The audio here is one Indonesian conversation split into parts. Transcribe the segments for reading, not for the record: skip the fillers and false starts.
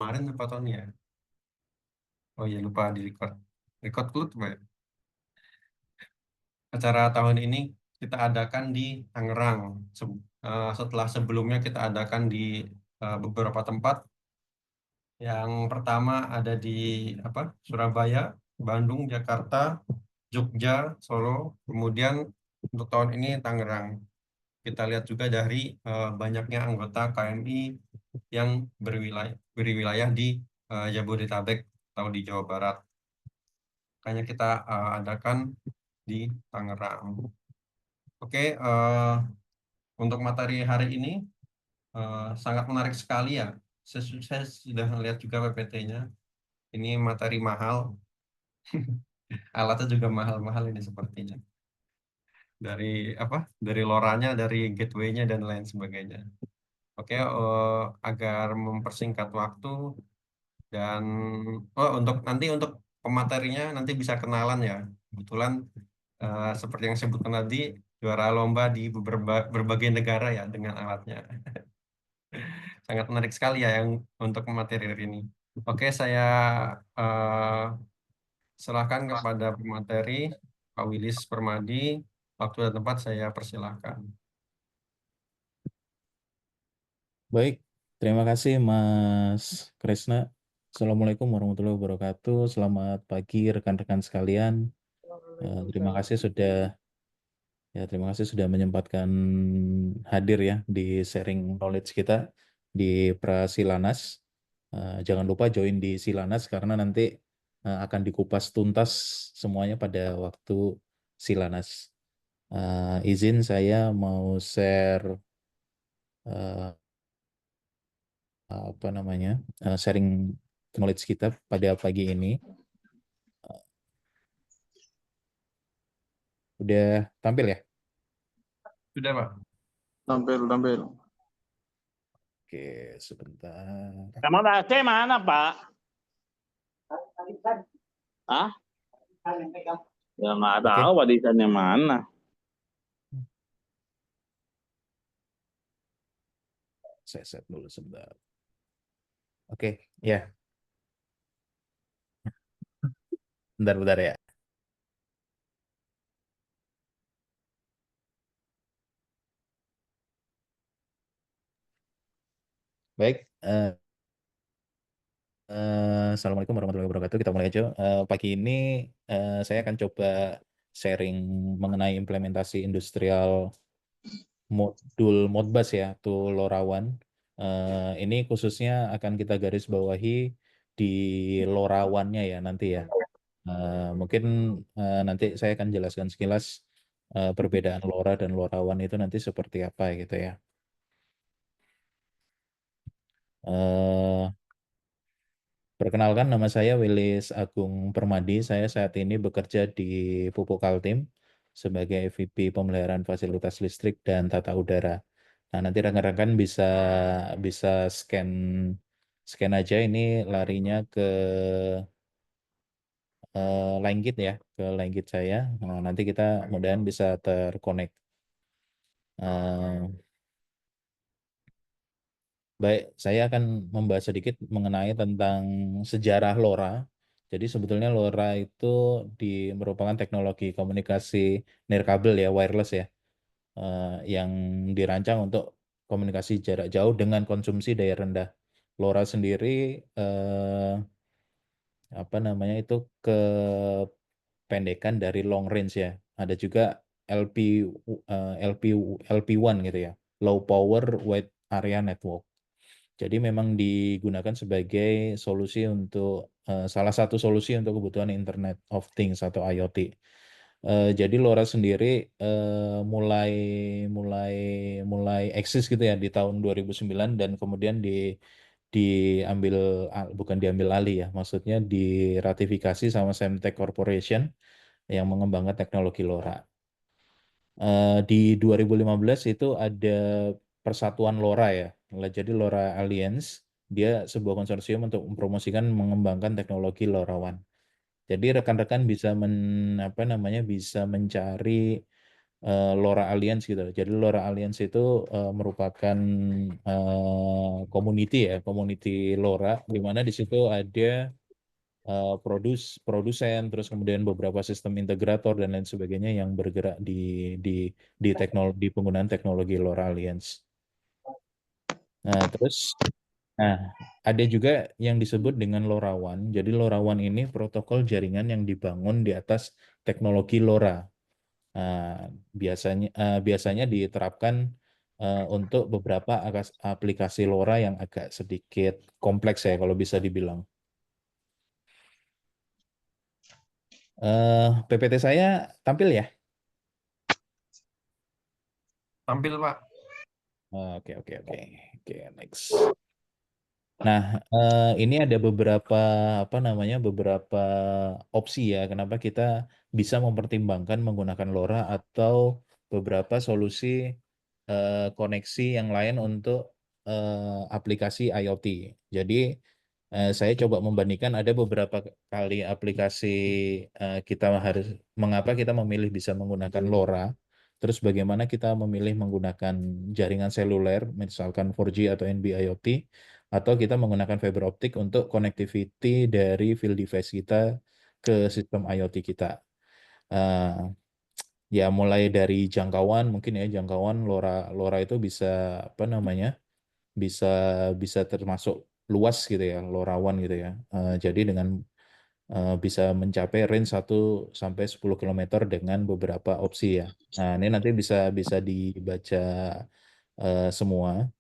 kemarin apa tahun ya? Oh iya lupa di record. Record dulu tuh, Pak. Acara tahun ini kita adakan di Tangerang. Setelah sebelumnya kita adakan di beberapa tempat. Yang pertama ada di apa? Surabaya, Bandung, Jakarta, Jogja, Solo. Kemudian untuk tahun ini Tangerang. Kita lihat juga dari banyaknya anggota KMI yang berwilayah di Jabodetabek atau di Jawa Barat. Makanya kita adakan di Tangerang. Oke, untuk materi hari ini sangat menarik sekali ya. Saya sudah melihat juga PPT-nya. Ini materi mahal, alatnya juga mahal-mahal ini sepertinya. Dari apa? Dari loranya, dari gateway-nya dan lain sebagainya. Oke, agar mempersingkat waktu dan untuk nanti untuk pematerinya nanti bisa kenalan ya. Kebetulan seperti yang saya sebutkan tadi juara lomba di berbagai negara ya dengan alatnya. Sangat menarik sekali ya yang untuk materi hari ini. Oke, saya eh, serahkan kepada pemateri Pak Wilis Permadi. Waktu dan tempat saya persilahkan. Baik, terima kasih Mas Kresna. Assalamualaikum warahmatullahi wabarakatuh. Selamat pagi rekan-rekan sekalian. Terima kasih sudah menyempatkan hadir ya di sharing knowledge kita di Prasilanas. Jangan lupa join di Silanas karena nanti akan dikupas tuntas semuanya pada waktu Silanas. Izin saya mau share eh, sharing knowledge kita pada pagi ini. Udah tampil ya? Sudah, Pak. Tampil. Oke, sebentar. Emang AC mana, Pak? Hah? Ya nggak Oke, tahu warisannya mana. saya set dulu sebentar. Oke, ya. Bentar-bentar ya. Baik, Assalamualaikum warahmatullahi wabarakatuh. Kita mulai aja. Pagi ini saya akan coba sharing mengenai implementasi industrial modul Modbus ya, atau LoRaWAN. Ini khususnya akan kita garis bawahi di LoRaWAN-nya ya nanti ya. Mungkin nanti saya akan jelaskan sekilas perbedaan LoRa dan LoRaWAN itu nanti seperti apa gitu ya. Eh, Perkenalkan, nama saya Wilis Agung Permadi. Saya saat ini bekerja di Pupuk Kaltim sebagai VP Pemeliharaan Fasilitas Listrik dan Tata Udara. Nah, nanti rekan-rekan bisa bisa scan scan aja ini larinya ke line git ya, ke line git saya. Nah, nanti kita mudahan bisa terkonek. Eh, Baik, saya akan membahas sedikit mengenai tentang sejarah LoRa. Jadi sebetulnya LoRa itu merupakan teknologi komunikasi nirkabel ya, wireless ya, yang dirancang untuk komunikasi jarak jauh dengan konsumsi daya rendah. LoRa sendiri apa namanya itu kependekan dari long range ya. Ada juga LP LP LP1 gitu ya, low power wide area network. Jadi memang digunakan sebagai solusi untuk salah satu solusi untuk kebutuhan Internet of Things atau IoT. Jadi LoRa sendiri mulai mulai mulai eksis gitu ya di tahun 2009 dan kemudian diambil bukan diambil alih ya, maksudnya diratifikasi sama Semtech Corporation yang mengembangkan teknologi LoRa. Di 2015 itu ada Persatuan LoRa ya. Jadi LoRa Alliance, dia sebuah konsorsium untuk mempromosikan mengembangkan teknologi LoRaWAN. Jadi rekan-rekan bisa bisa mencari LoRa Alliance gitu. Jadi LoRa Alliance itu merupakan community LoRa, di mana di situ ada produsen, terus kemudian beberapa sistem integrator dan lain sebagainya yang bergerak di teknologi penggunaan teknologi LoRa Alliance. Nah, ada juga yang disebut dengan LoRaWAN. Jadi LoRaWAN ini protokol jaringan yang dibangun di atas teknologi LoRa. Biasanya diterapkan untuk beberapa aplikasi LoRa yang agak sedikit kompleks ya kalau bisa dibilang. PPT saya tampil ya? Tampil, Pak. Oke, next. Nah, ini ada beberapa beberapa opsi ya, kenapa kita bisa mempertimbangkan menggunakan LoRa atau beberapa solusi koneksi yang lain untuk aplikasi IoT. Jadi saya coba membandingkan ada beberapa kali aplikasi mengapa kita memilih bisa menggunakan LoRa, terus bagaimana kita memilih menggunakan jaringan seluler, misalkan 4G atau NB-IoT, atau kita menggunakan fiber optik untuk connectivity dari field device kita ke sistem IoT kita. Ya mulai dari jangkauan, mungkin ya jangkauan LoRa itu bisa bisa termasuk luas gitu ya, LoRaWAN gitu ya. Jadi dengan bisa mencapai range 1 sampai 10 km dengan beberapa opsi ya. Nah, ini nanti bisa dibaca semua.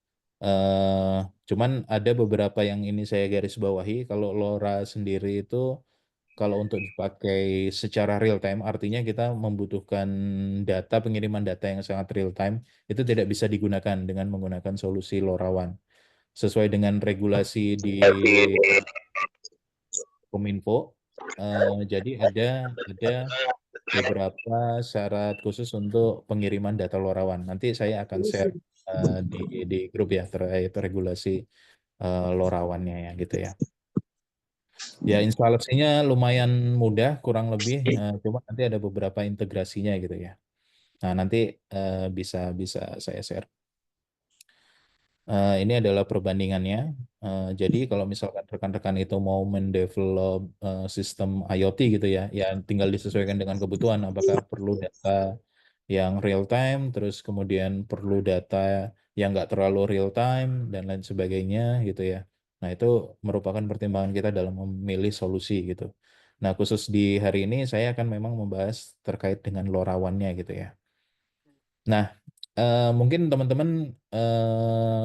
Cuman ada beberapa yang ini saya garis bawahi. Kalau LoRa sendiri itu kalau untuk dipakai secara real time, artinya kita membutuhkan pengiriman data yang sangat real time, itu tidak bisa digunakan dengan menggunakan solusi LoRaWAN. Sesuai dengan regulasi di Kominfo, jadi ada beberapa syarat khusus untuk pengiriman data LoRaWAN. Nanti saya akan share di grup ya terkait regulasi LoRaWAN-nya ya gitu ya. Ya instalasinya lumayan mudah, kurang lebih, cuma nanti ada beberapa integrasinya gitu ya. Nah nanti bisa saya share. Ini adalah perbandingannya. Jadi kalau misalkan rekan-rekan itu mau mendevelop sistem IoT gitu ya, ya tinggal disesuaikan dengan kebutuhan. Apakah perlu data yang real time, terus kemudian perlu data yang nggak terlalu real time dan lain sebagainya gitu ya. Nah itu merupakan pertimbangan kita dalam memilih solusi gitu. Nah khusus di hari ini saya akan memang membahas terkait dengan LoRaWAN-nya gitu ya. Nah, mungkin teman-teman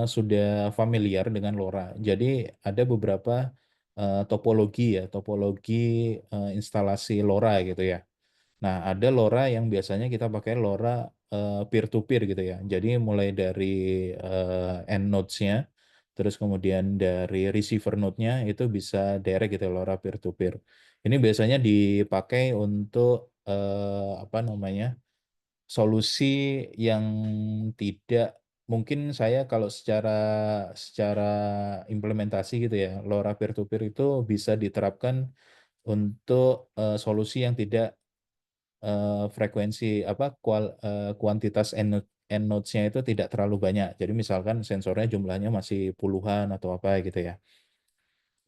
sudah familiar dengan LoRa. Jadi ada beberapa topologi instalasi LoRa gitu ya. Nah, ada LoRa yang biasanya kita pakai LoRa peer-to-peer gitu ya. Jadi mulai dari end nodes-nya, terus kemudian dari receiver node-nya itu bisa direct gitu LoRa peer-to-peer. Ini biasanya dipakai untuk solusi yang tidak mungkin saya kalau secara implementasi gitu ya, LoRa peer-to-peer itu bisa diterapkan untuk solusi yang tidak frekuensi kuantitas end nodes-nya itu tidak terlalu banyak. Jadi misalkan sensornya jumlahnya masih puluhan atau apa gitu ya.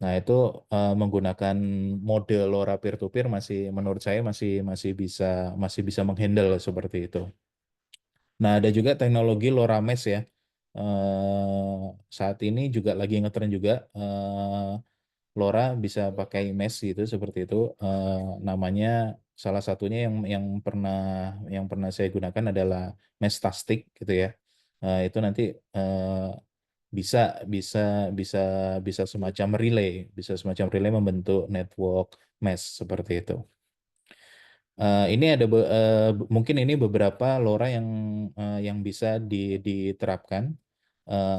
Nah, itu menggunakan mode LoRa peer-to-peer menurut saya masih bisa menghandle seperti itu. Nah, ada juga teknologi LoRa Mesh ya. Saat ini juga lagi ngetren juga LoRa bisa pakai mesh gitu seperti itu. Namanya salah satunya yang pernah saya gunakan adalah Meshtastic gitu ya. Itu nanti bisa bisa bisa bisa semacam relay membentuk network mesh seperti itu. Ini ada mungkin ini beberapa LoRa yang bisa diterapkan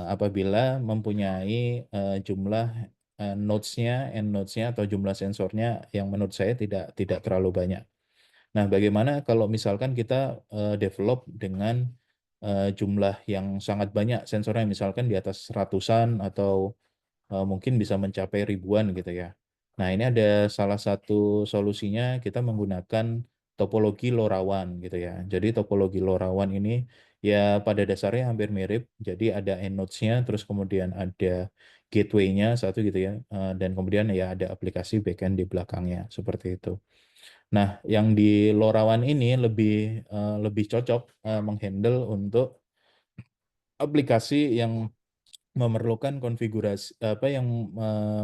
apabila mempunyai jumlah end nodes-nya atau jumlah sensornya yang menurut saya tidak terlalu banyak. Nah, bagaimana kalau misalkan kita develop dengan jumlah yang sangat banyak sensornya, misalkan di atas ratusan atau mungkin bisa mencapai ribuan gitu ya. Nah, ini ada salah satu solusinya kita menggunakan topologi LoRaWAN gitu ya. Jadi topologi LoRaWAN ini ya pada dasarnya hampir mirip. Jadi ada end-nodes-nya, terus kemudian ada gateway-nya satu gitu ya, dan kemudian ya ada aplikasi backend di belakangnya seperti itu. Nah, yang di LoRaWAN ini lebih cocok menghandle untuk aplikasi yang memerlukan konfigurasi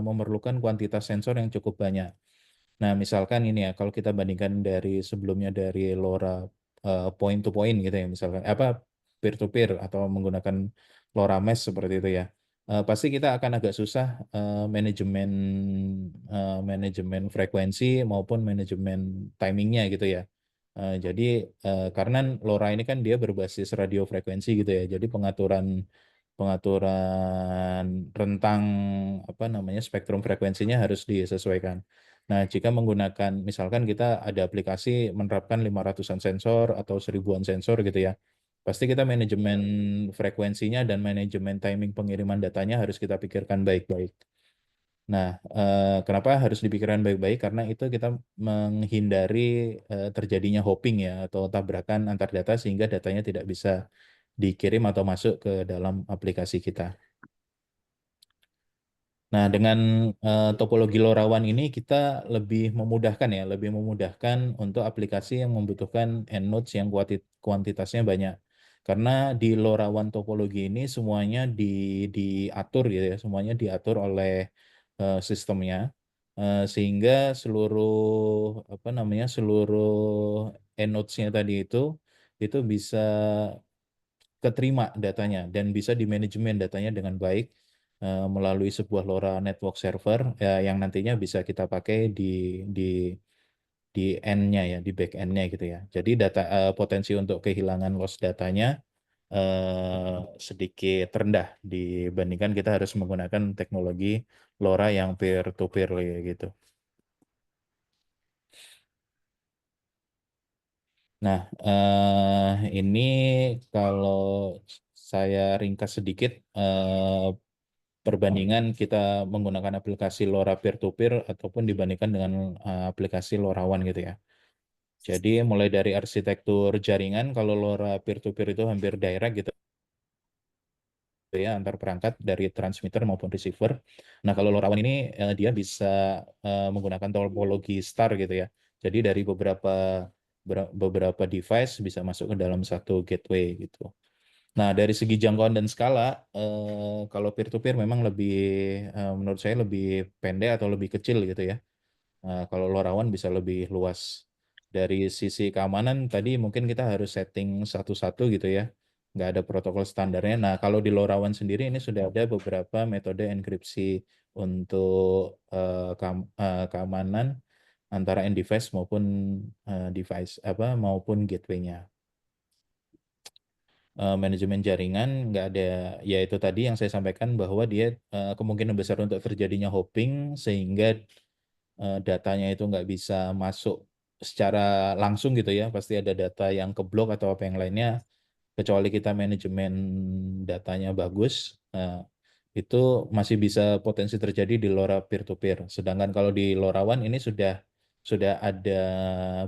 memerlukan kuantitas sensor yang cukup banyak. Nah, misalkan ini ya, kalau kita bandingkan dari sebelumnya dari LoRa point to point gitu ya, misalkan peer to peer atau menggunakan LoRa mesh seperti itu ya. Pasti kita akan agak susah manajemen frekuensi maupun manajemen timingnya gitu ya. Jadi karena LoRa ini kan dia berbasis radio frekuensi gitu ya. Jadi pengaturan rentang spektrum frekuensinya harus disesuaikan. Nah, jika menggunakan misalkan kita ada aplikasi menerapkan 500-an sensor atau 1000-an sensor gitu ya. Pasti kita manajemen frekuensinya dan manajemen timing pengiriman datanya harus kita pikirkan baik-baik. Nah, kenapa harus dipikirkan baik-baik? Karena itu kita menghindari terjadinya hopping ya atau tabrakan antar data sehingga datanya tidak bisa dikirim atau masuk ke dalam aplikasi kita. Nah, dengan topologi LoRaWAN ini kita lebih memudahkan untuk aplikasi yang membutuhkan end-nodes yang kuantitasnya banyak. Karena di LoRaWAN topologi ini semuanya diatur gitu ya, semuanya diatur oleh sistemnya, sehingga seluruh end-nodes-nya tadi itu bisa keterima datanya dan bisa dimanajemen datanya dengan baik melalui sebuah LoRa network server yang nantinya bisa kita pakai di end-nya ya, di back end-nya gitu ya. Jadi potensi untuk kehilangan loss datanya sedikit rendah dibandingkan kita harus menggunakan teknologi LoRa yang peer to peer gitu. Nah, ini kalau saya ringkas sedikit perbandingan kita menggunakan aplikasi LoRa peer-to-peer ataupun dibandingkan dengan aplikasi LoRaWAN gitu ya. Jadi mulai dari arsitektur jaringan, kalau LoRa peer-to-peer itu hampir direct gitu ya, antar perangkat dari transmitter maupun receiver. Nah, kalau LoRaWAN ini dia bisa menggunakan topologi star gitu ya. Jadi dari beberapa device bisa masuk ke dalam satu gateway gitu. Nah, dari segi jangkauan dan skala, kalau peer-to-peer memang menurut saya lebih pendek atau lebih kecil gitu ya. Kalau LoRaWAN bisa lebih luas. Dari sisi keamanan tadi mungkin kita harus setting satu-satu gitu ya. Nggak ada protokol standarnya. Nah, kalau di LoRaWAN sendiri ini sudah ada beberapa metode enkripsi untuk keamanan antara end device maupun maupun gateway-nya. Manajemen jaringan nggak ada, ya itu tadi yang saya sampaikan bahwa dia kemungkinan besar untuk terjadinya hopping sehingga datanya itu nggak bisa masuk secara langsung gitu ya, pasti ada data yang keblok atau apa yang lainnya, kecuali kita manajemen datanya bagus, itu masih bisa potensi terjadi di LoRa peer-to-peer. Sedangkan kalau di LoRaWAN ini sudah ada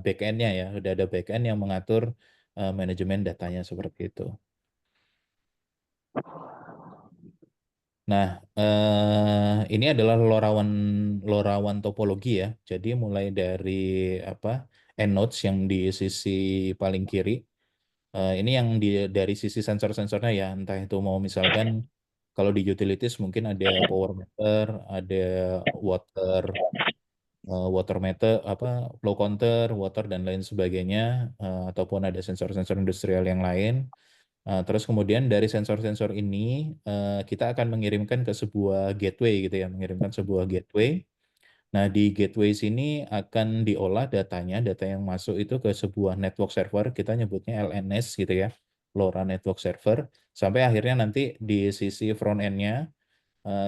backend-nya ya, sudah ada backend yang mengatur manajemen datanya seperti itu. Nah, ini adalah LoRaWAN topologi ya. Jadi mulai dari end nodes yang di sisi paling kiri. Ini yang dari sisi sensor-sensornya ya. Entah itu mau misalkan kalau di utilities mungkin ada power meter, ada water meter, flow counter, water dan lain sebagainya, ataupun ada sensor-sensor industrial yang lain. Terus kemudian dari sensor-sensor ini kita akan mengirimkan ke sebuah gateway gitu ya, mengirimkan sebuah gateway. Nah, di gateway sini akan diolah datanya, data yang masuk itu ke sebuah network server, kita nyebutnya LNS gitu ya, LoRa Network Server, sampai akhirnya nanti di sisi front end-nya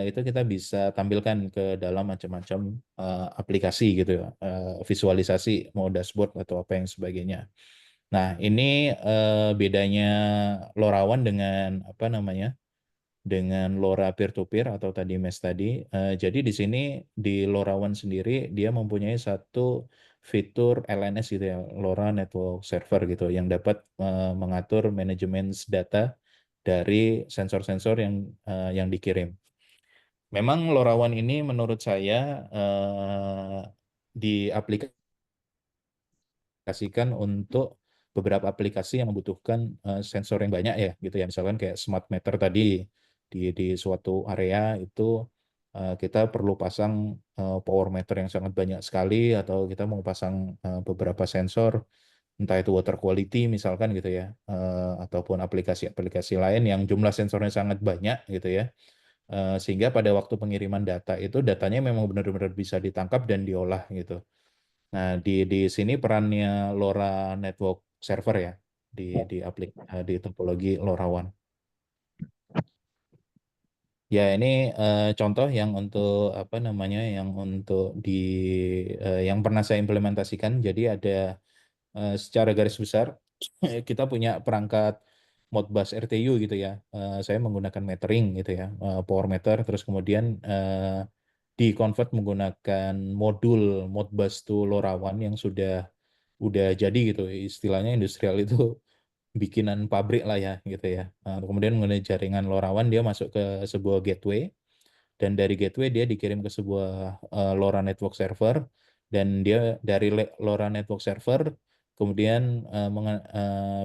itu kita bisa tampilkan ke dalam macam-macam aplikasi gitu ya, visualisasi mau dashboard atau apa yang sebagainya. Nah, ini bedanya LoRaWAN dengan dengan LoRa peer-to-peer atau tadi mesh tadi. Jadi di sini di LoRaWAN sendiri dia mempunyai satu fitur LNS gitu ya, LoRa Network Server gitu, yang dapat mengatur manajemen data dari sensor-sensor yang dikirim. Memang LoRaWAN ini menurut saya diaplikasikan untuk beberapa aplikasi yang membutuhkan sensor yang banyak ya, gitu ya. Misalkan kayak smart meter tadi di suatu area itu kita perlu pasang power meter yang sangat banyak sekali, atau kita mau pasang beberapa sensor, entah itu water quality misalkan gitu ya, ataupun aplikasi-aplikasi lain yang jumlah sensornya sangat banyak gitu ya. Sehingga pada waktu pengiriman data itu datanya memang benar-benar bisa ditangkap dan diolah gitu. Nah, di sini perannya LoRa Network Server ya, di topologi LoRaWAN. Ya, ini contoh yang untuk apa namanya, yang untuk yang pernah saya implementasikan. Jadi ada secara garis besar kita punya perangkat Modbus RTU gitu ya. Saya menggunakan metering gitu ya, power meter, terus kemudian di-convert menggunakan modul Modbus to LoRaWAN yang udah jadi gitu. Istilahnya industrial itu bikinan pabrik lah ya gitu ya. Kemudian mengenai jaringan LoRaWAN, dia masuk ke sebuah gateway, dan dari gateway dia dikirim ke sebuah LoRa Network Server, dan dia dari LoRa Network Server kemudian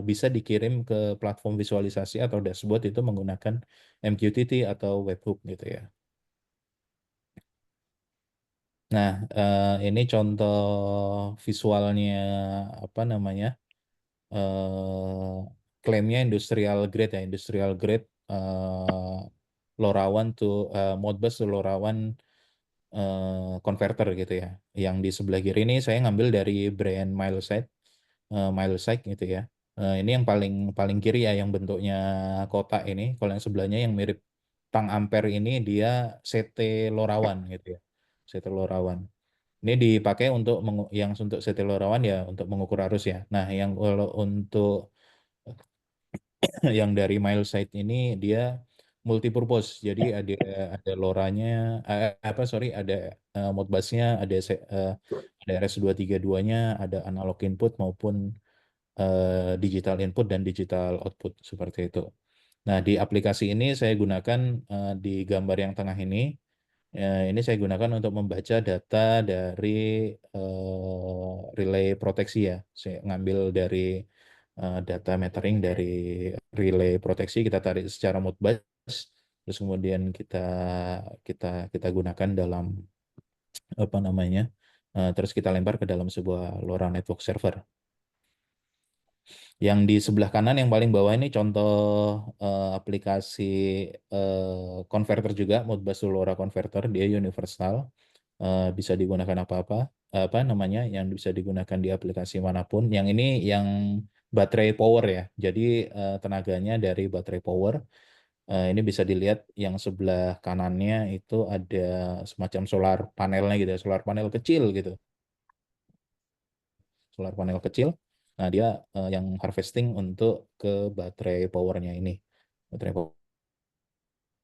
bisa dikirim ke platform visualisasi atau dashboard itu menggunakan MQTT atau webhook gitu ya. Nah, ini contoh visualnya apa namanya, klaimnya industrial grade ya, industrial grade LoRaWAN to Modbus to LoRaWAN converter gitu ya. Yang di sebelah kiri ini saya ngambil dari brand Milesite gitu ya. Ini yang paling kiri ya, yang bentuknya kotak ini. Kalau yang sebelahnya yang mirip tang ampere ini dia CT LoRaWAN gitu ya. CT LoRaWAN. Ini dipakai untuk yang untuk CT LoRaWAN ya untuk mengukur arus ya. Nah, yang kalau untuk yang dari Milesite ini dia multipurpose. Jadi ada LoRa-nya, ada Modbus-nya, ada RS232-nya, ada analog input maupun digital input dan digital output seperti itu. Nah, di aplikasi ini saya gunakan di gambar yang tengah ini. Ini saya gunakan untuk membaca data dari relay proteksi ya. Saya ngambil dari data metering dari relay proteksi, kita tarik secara Modbus, terus kemudian kita gunakan dalam apa namanya, terus kita lempar ke dalam sebuah LoRa Network Server. Yang di sebelah kanan yang paling bawah ini contoh aplikasi converter juga, Modbus to LoRa converter, dia universal, bisa digunakan apa namanya, yang bisa digunakan di aplikasi manapun. Yang ini yang baterai power ya, jadi tenaganya dari baterai power. Ini bisa dilihat yang sebelah kanannya itu ada semacam solar panelnya gitu ya, solar panel kecil gitu, solar panel kecil. Nah, dia yang harvesting untuk ke baterai powernya ini, baterai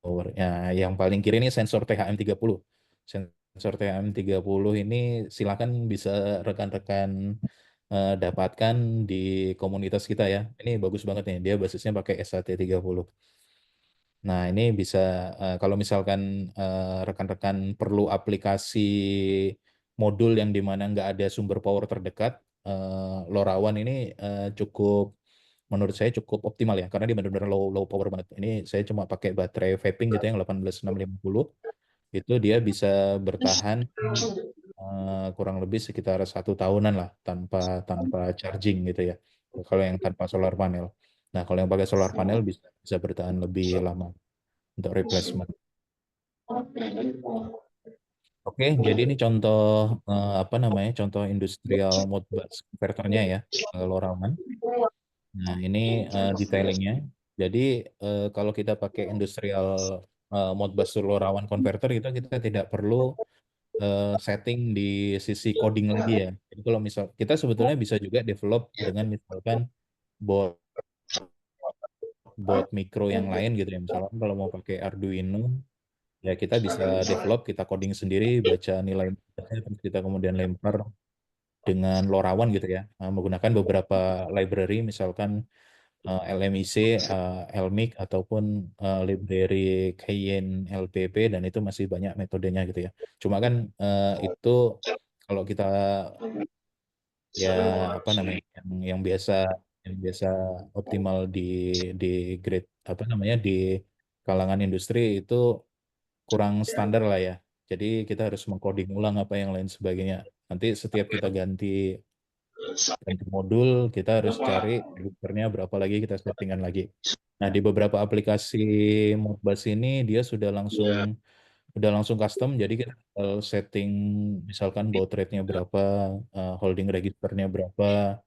power. Ya, yang paling kiri ini sensor THM30. Sensor THM30 ini silakan bisa rekan-rekan dapatkan di komunitas kita ya. Ini bagus banget nih, dia basisnya pakai SAT30. Nah, ini bisa kalau misalkan rekan-rekan perlu aplikasi modul yang dimana nggak ada sumber power terdekat, LoRaWAN ini cukup, menurut saya cukup optimal ya, karena dia benar-benar low power banget. Ini saya cuma pakai baterai vaping gitu yang 18650, itu dia bisa bertahan kurang lebih sekitar 1 tahunan lah tanpa charging gitu ya. Kalau yang tanpa solar panel. Nah, kalau yang pakai solar panel bisa bertahan lebih lama untuk replacement. Oke, jadi ini contoh apa namanya, contoh industrial Modbus converternya ya, LoRaWAN. Nah, ini detailingnya. Jadi kalau kita pakai industrial Modbus LoRaWAN converter itu kita tidak perlu setting di sisi coding lagi ya. Jadi kalau misal kita sebetulnya bisa juga develop dengan misalkan board board mikro yang lain gitu ya. Misalkan kalau mau pakai Arduino, ya kita bisa develop, kita coding sendiri, baca nilai terus kita kemudian lempar dengan LoRaWAN gitu ya, menggunakan beberapa library misalkan LMIC, LMIC ataupun library Cayenne LPP, dan itu masih banyak metodenya gitu ya. Cuma kan itu kalau kita ya apa namanya yang biasa optimal di grade apa namanya di kalangan industri itu kurang standar lah ya. Jadi kita harus mengcoding ulang apa yang lain sebagainya. Nanti setiap kita ganti modul, kita harus cari registernya berapa lagi, kita settingan lagi. Nah, di beberapa aplikasi Modbus ini dia udah langsung custom, jadi kita tinggal setting misalkan baud rate-nya berapa, holding registernya berapa.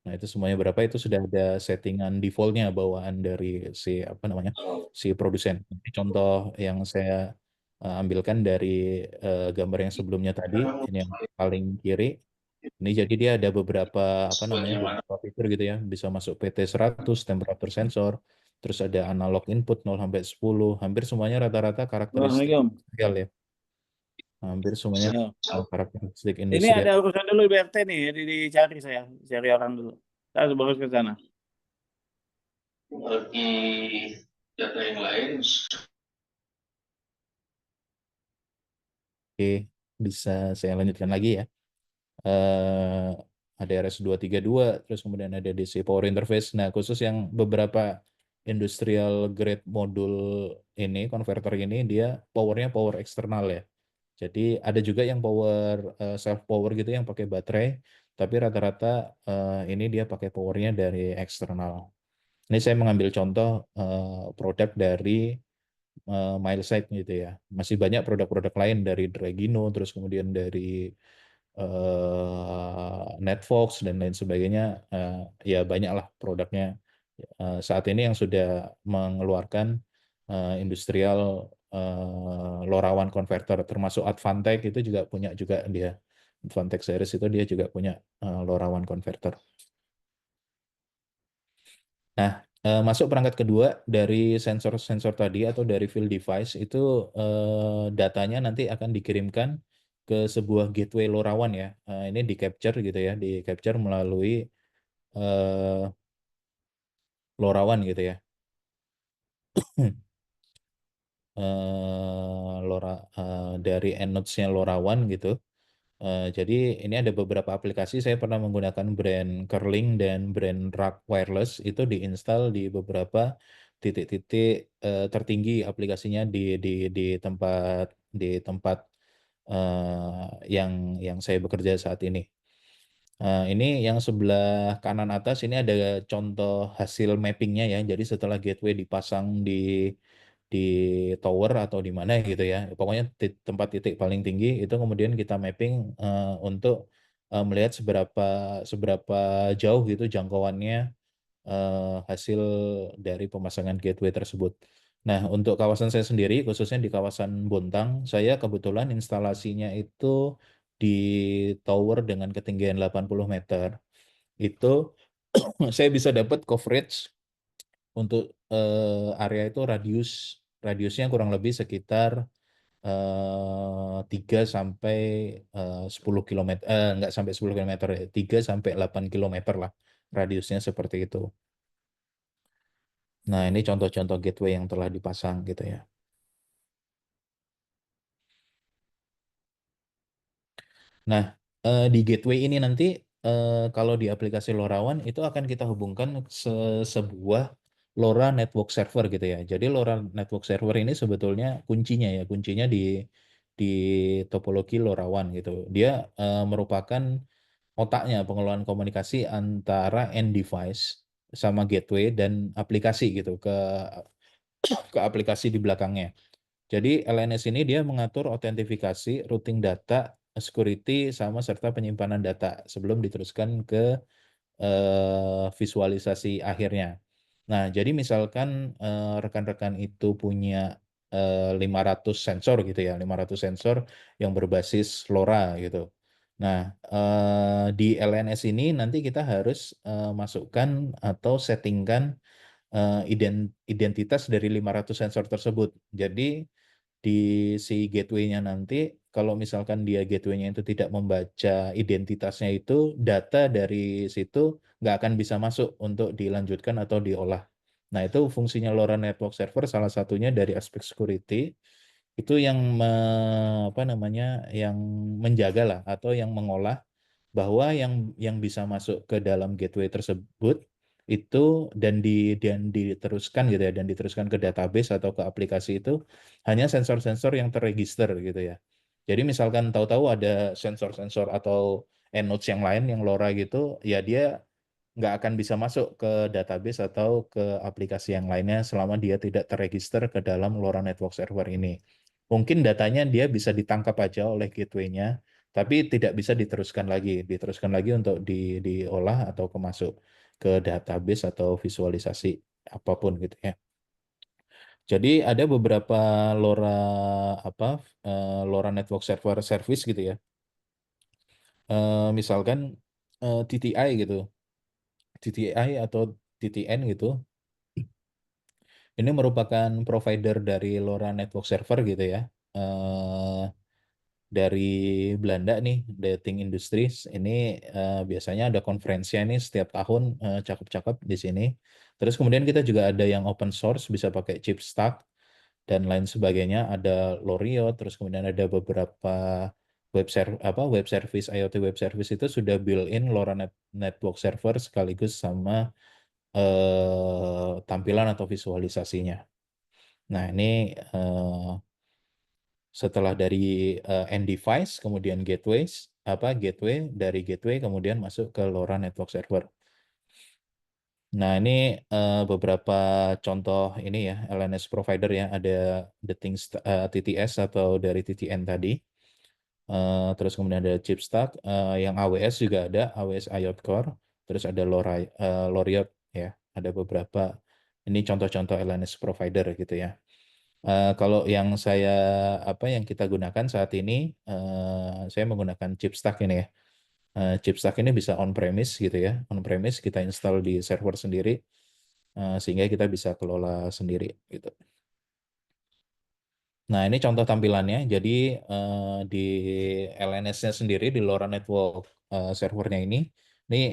Nah, itu semuanya berapa, itu sudah ada settingan defaultnya bawaan dari si apa namanya si produsen. Ini contoh yang saya ambilkan dari gambar yang sebelumnya tadi, ini yang paling kiri. Ini jadi dia ada beberapa apa namanya beberapa fitur gitu ya, bisa masuk PT 100, temperature sensor, terus ada analog input 0 sampai 10, hampir semuanya rata-rata karakteristik Assalamualaikum. industrial ya. Hampir semuanya Ya. karakteristik Ini industrial. ada urusan dulu BRT nih, dicari saya, cari orang dulu. Saya harus bagus ke sana. Bagi data yang lain, Oke, bisa saya lanjutkan lagi ya. Ada RS232, terus kemudian ada DC Power Interface. Nah, khusus yang beberapa industrial grade modul ini, konverter ini, dia powernya power eksternal ya. Jadi ada juga yang power self power gitu yang pakai baterai, tapi rata-rata ini dia pakai powernya dari eksternal. Ini saya mengambil contoh produk dari Milesite gitu ya. Masih banyak produk-produk lain dari Dragino, terus kemudian dari Netfox dan lain sebagainya. Ya banyaklah produknya saat ini yang sudah mengeluarkan industrial LoRaWAN converter, termasuk Advantech itu juga punya juga dia. Advantech series itu dia juga punya LoRaWAN converter. Nah, masuk perangkat kedua dari sensor-sensor tadi atau dari field device itu datanya nanti akan dikirimkan ke sebuah gateway LoRaWAN ya. Ini di capture gitu ya, di capture melalui LoRaWAN gitu ya. Dari endnodes-nya LoRaWAN gitu. Jadi ini ada beberapa aplikasi, saya pernah menggunakan brand Curling dan brand Rock Wireless, itu diinstal di beberapa titik-titik tertinggi aplikasinya di tempat yang saya bekerja saat ini. Ini yang sebelah kanan atas ini ada contoh hasil mappingnya ya. Jadi setelah gateway dipasang di tower atau di mana gitu ya, pokoknya tempat titik paling tinggi itu kemudian kita mapping untuk melihat seberapa jauh gitu jangkauannya hasil dari pemasangan gateway tersebut. Nah, untuk kawasan saya sendiri, khususnya di kawasan Bontang, saya kebetulan instalasinya itu di tower dengan ketinggian 80 meter. Itu saya bisa dapat coverage untuk area itu radiusnya kurang lebih sekitar 3 sampai 10 km, enggak sampai 10 km, 3 sampai 8 km lah radiusnya seperti itu. Nah, ini contoh-contoh gateway yang telah dipasang gitu ya. Nah, di gateway ini nanti kalau di aplikasi LoRaWAN itu akan kita hubungkan sebuah LoRa Network Server gitu ya. Jadi LoRa Network Server ini sebetulnya kuncinya di topologi LoRaWAN gitu. Dia merupakan otaknya pengelolaan komunikasi antara end device sama gateway dan aplikasi gitu ke aplikasi di belakangnya. Jadi LNS ini dia mengatur autentifikasi, routing data, security, sama serta penyimpanan data sebelum diteruskan ke visualisasi akhirnya. Nah, jadi misalkan rekan-rekan itu punya 500 sensor gitu ya, 500 sensor yang berbasis LoRa gitu. Nah, di LNS ini nanti kita harus masukkan atau settingkan identitas dari 500 sensor tersebut. Jadi di si gateway-nya nanti kalau misalkan dia gateway-nya itu tidak membaca identitasnya itu, data dari situ nggak akan bisa masuk untuk dilanjutkan atau diolah. Nah, itu fungsinya LoRa Network Server salah satunya dari aspek security itu yang yang menjaga lah atau yang mengolah bahwa yang bisa masuk ke dalam gateway tersebut itu dan diteruskan gitu ya, dan diteruskan ke database atau ke aplikasi itu hanya sensor-sensor yang terregister gitu ya. Jadi misalkan tahu-tahu ada sensor-sensor atau nodes yang lain yang LoRa gitu, ya dia nggak akan bisa masuk ke database atau ke aplikasi yang lainnya selama dia tidak terregister ke dalam LoRa Network Server ini. Mungkin datanya dia bisa ditangkap aja oleh gateway-nya, tapi tidak bisa diteruskan lagi untuk diolah atau masuk ke database atau visualisasi apapun gitu ya. Jadi ada beberapa LoRa Network Server service gitu ya. Misalkan TTI gitu. TTI atau TTN gitu. Ini merupakan provider dari LoRa Network Server gitu ya. Dari Belanda nih, Dating Industries. Ini biasanya ada konferensinya nih setiap tahun, cakep-cakep di sini. Terus kemudian kita juga ada yang open source, bisa pakai ChipStack dan lain sebagainya. Ada Lorio, terus kemudian ada beberapa web service, IoT web service itu sudah built-in LoRa Network Server sekaligus sama tampilan atau visualisasinya. Nah, ini setelah dari end device, kemudian gateway, dari gateway kemudian masuk ke LoRa Network Server. Nah, ini beberapa contoh ini ya, LNS provider ya, ada TTS atau dari TTN tadi. Terus kemudian ada ChipStack, yang AWS juga ada, AWS IoT Core, terus ada Loriot ya, ada beberapa. Ini contoh-contoh LNS provider gitu ya. Kalau yang yang kita gunakan saat ini, saya menggunakan ChipStack ini ya. ChipStack ini bisa on-premise gitu ya, on-premise kita install di server sendiri, sehingga kita bisa kelola sendiri gitu. Nah, ini contoh tampilannya. Jadi di LNS-nya sendiri, di LoRa Network servernya ini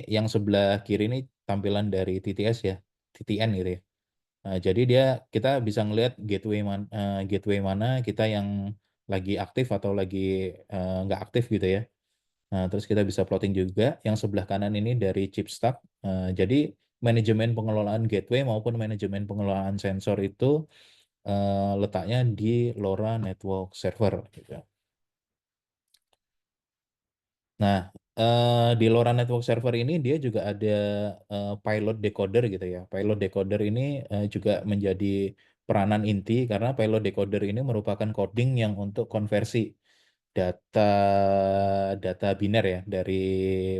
yang sebelah kiri ini tampilan dari TTS ya, TTN gitu ya. Jadi kita bisa ngelihat gateway mana kita yang lagi aktif atau lagi nggak aktif gitu ya. Nah, terus kita bisa plotting juga. Yang sebelah kanan ini dari ChipStack. Jadi manajemen pengelolaan gateway maupun manajemen pengelolaan sensor itu letaknya di LoRa Network Server gitu. Nah, di LoRa Network Server ini dia juga ada pilot decoder gitu ya. Pilot decoder ini juga menjadi peranan inti karena pilot decoder ini merupakan coding yang untuk konversi data biner ya dari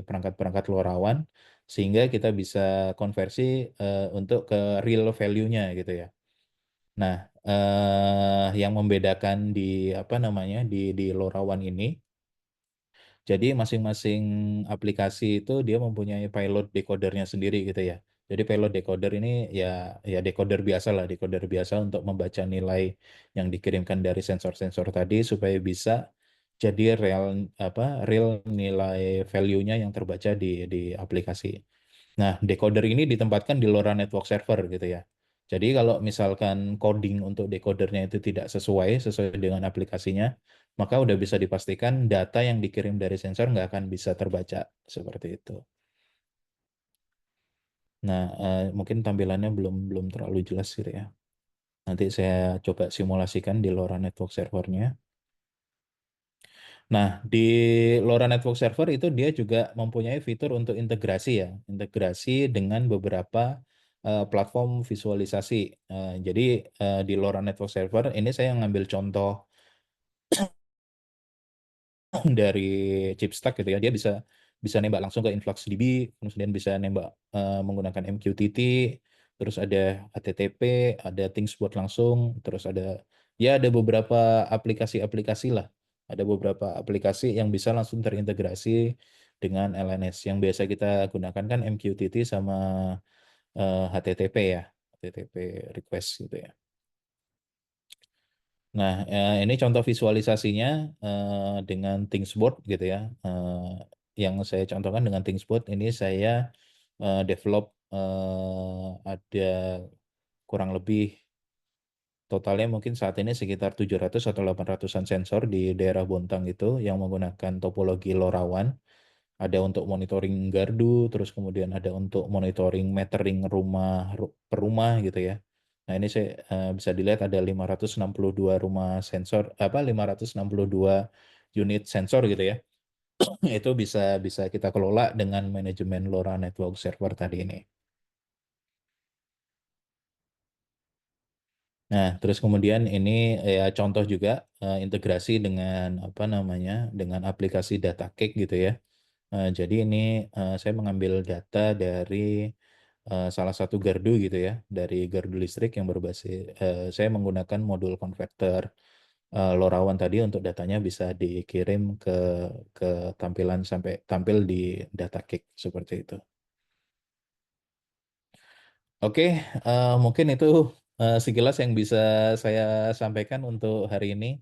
perangkat-perangkat LoRaWAN sehingga kita bisa konversi untuk ke real value-nya gitu ya. Nah, yang membedakan di LoRaWAN ini, jadi masing-masing aplikasi itu dia mempunyai pilot decodernya sendiri gitu ya. Jadi pilot decoder ini ya decoder biasa lah, decoder biasa untuk membaca nilai yang dikirimkan dari sensor-sensor tadi supaya bisa jadi real nilai value-nya yang terbaca di aplikasi. Nah, decoder ini ditempatkan di LoRa Network Server gitu ya. Jadi kalau misalkan coding untuk decodernya itu tidak sesuai dengan aplikasinya, maka udah bisa dipastikan data yang dikirim dari sensor nggak akan bisa terbaca seperti itu. Nah, mungkin tampilannya belum terlalu jelas gitu ya. Nanti saya coba simulasikan di LoRa Network Servernya. Nah, di LoRa Network Server itu dia juga mempunyai fitur untuk integrasi ya, integrasi dengan beberapa platform visualisasi. Jadi di LoRa Network Server ini saya ngambil contoh dari ChipStack gitu ya, dia bisa nembak langsung ke InfluxDB, kemudian bisa nembak menggunakan MQTT, terus ada HTTP, ada Things buat langsung, terus ada beberapa aplikasi-aplikasi lah. Ada beberapa aplikasi yang bisa langsung terintegrasi dengan LNS. Yang biasa kita gunakan kan MQTT sama HTTP ya, HTTP request gitu ya. Nah, ini contoh visualisasinya dengan ThingsBoard gitu ya. Yang saya contohkan dengan ThingsBoard ini saya develop ada kurang lebih totalnya mungkin saat ini sekitar 700 atau 800-an sensor di daerah Bontang itu yang menggunakan topologi LoRaWAN. Ada untuk monitoring gardu, terus kemudian ada untuk monitoring metering per rumah gitu ya. Nah, ini saya bisa dilihat ada 562 rumah sensor, 562 unit sensor gitu ya. Itu bisa kita kelola dengan manajemen LoRa Network Server tadi ini. Nah, terus kemudian ini ya contoh juga integrasi dengan dengan aplikasi data cake gitu ya. Jadi ini saya mengambil data dari salah satu gardu gitu ya, dari gardu listrik yang berbasis saya menggunakan modul konverter LoRaWAN tadi untuk datanya bisa dikirim ke tampilan sampai tampil di data cake seperti itu. Oke, mungkin itu sekilas yang bisa saya sampaikan untuk hari ini.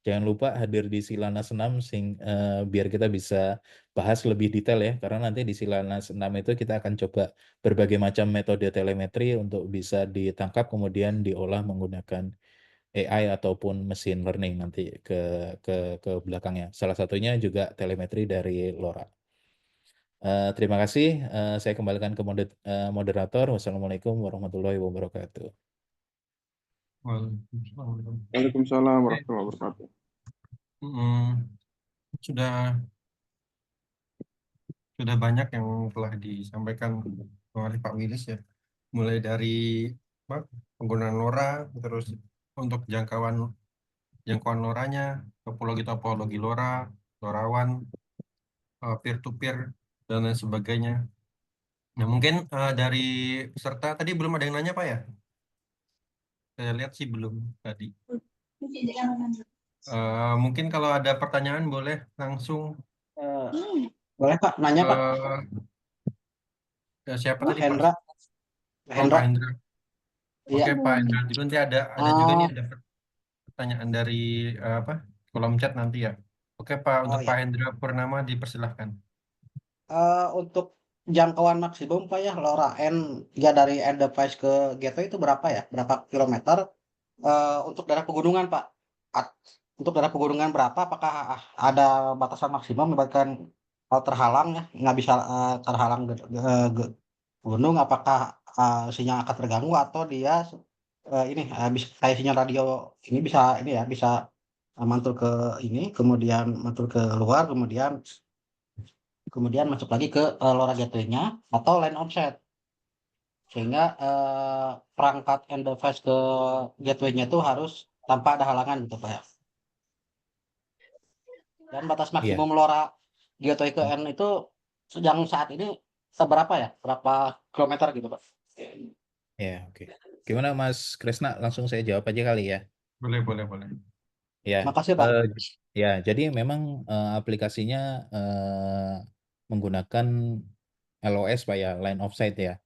Jangan lupa hadir di Silanas 6 biar kita bisa bahas lebih detail ya, karena nanti di Silanas 6 itu kita akan coba berbagai macam metode telemetri untuk bisa ditangkap kemudian diolah menggunakan AI ataupun machine learning nanti ke belakangnya. Salah satunya juga telemetri dari LoRa. Terima kasih. Saya kembalikan ke moderator. Wassalamualaikum warahmatullahi wabarakatuh. Waalaikumsalam. Waalaikumsalam Oke, warahmatullahi wabarakatuh. sudah banyak yang telah disampaikan oleh Pak Wilis ya. Mulai dari penggunaan LoRa, terus untuk jangkauan LoRa-nya, topologi LoRa, LoRaWAN, peer-to-peer, dan lain sebagainya. Nah, mungkin dari peserta tadi belum ada yang nanya, Pak ya? Saya lihat sih belum tadi. Mungkin kalau ada pertanyaan boleh langsung Boleh Pak, nanya Pak. siapa Pak tadi Pak? Hendra. Pak Oh, Hendra. Pak Hendra. Iya. Oke, Pak Hendra. Juga nanti ada juga nih ada pertanyaan dari kolom chat nanti ya. Oke, Pak, untuk Pak iya. Hendra Purnama dipersilahkan. Untuk jangkauan maksimum Pak ya, LoRa N ya dari end device ke gateway itu berapa ya? Berapa kilometer? Untuk daerah pegunungan Pak. Untuk daerah pegunungan berapa? Apakah ada batasan maksimum menyebabkan terhalang ya? Nggak bisa terhalang gunung? Apakah sinyal akan terganggu atau dia ini bisa kayak sinyal radio ini bisa bisa mantul ke ini, kemudian mantul ke luar, kemudian masuk lagi ke LoRa gateway-nya atau line offset, sehingga perangkat end device ke gateway-nya itu harus tanpa ada halangan gitu Pak ya. Dan batas maksimum LoRa gateway ke N itu yang saat ini seberapa ya? Berapa kilometer gitu Pak? Ya, oke. Gimana Mas Kresna? Langsung saya jawab aja kali ya. Boleh. Ya, Makasih Pak. ya, jadi memang aplikasinya menggunakan LOS Pak ya, line of sight ya.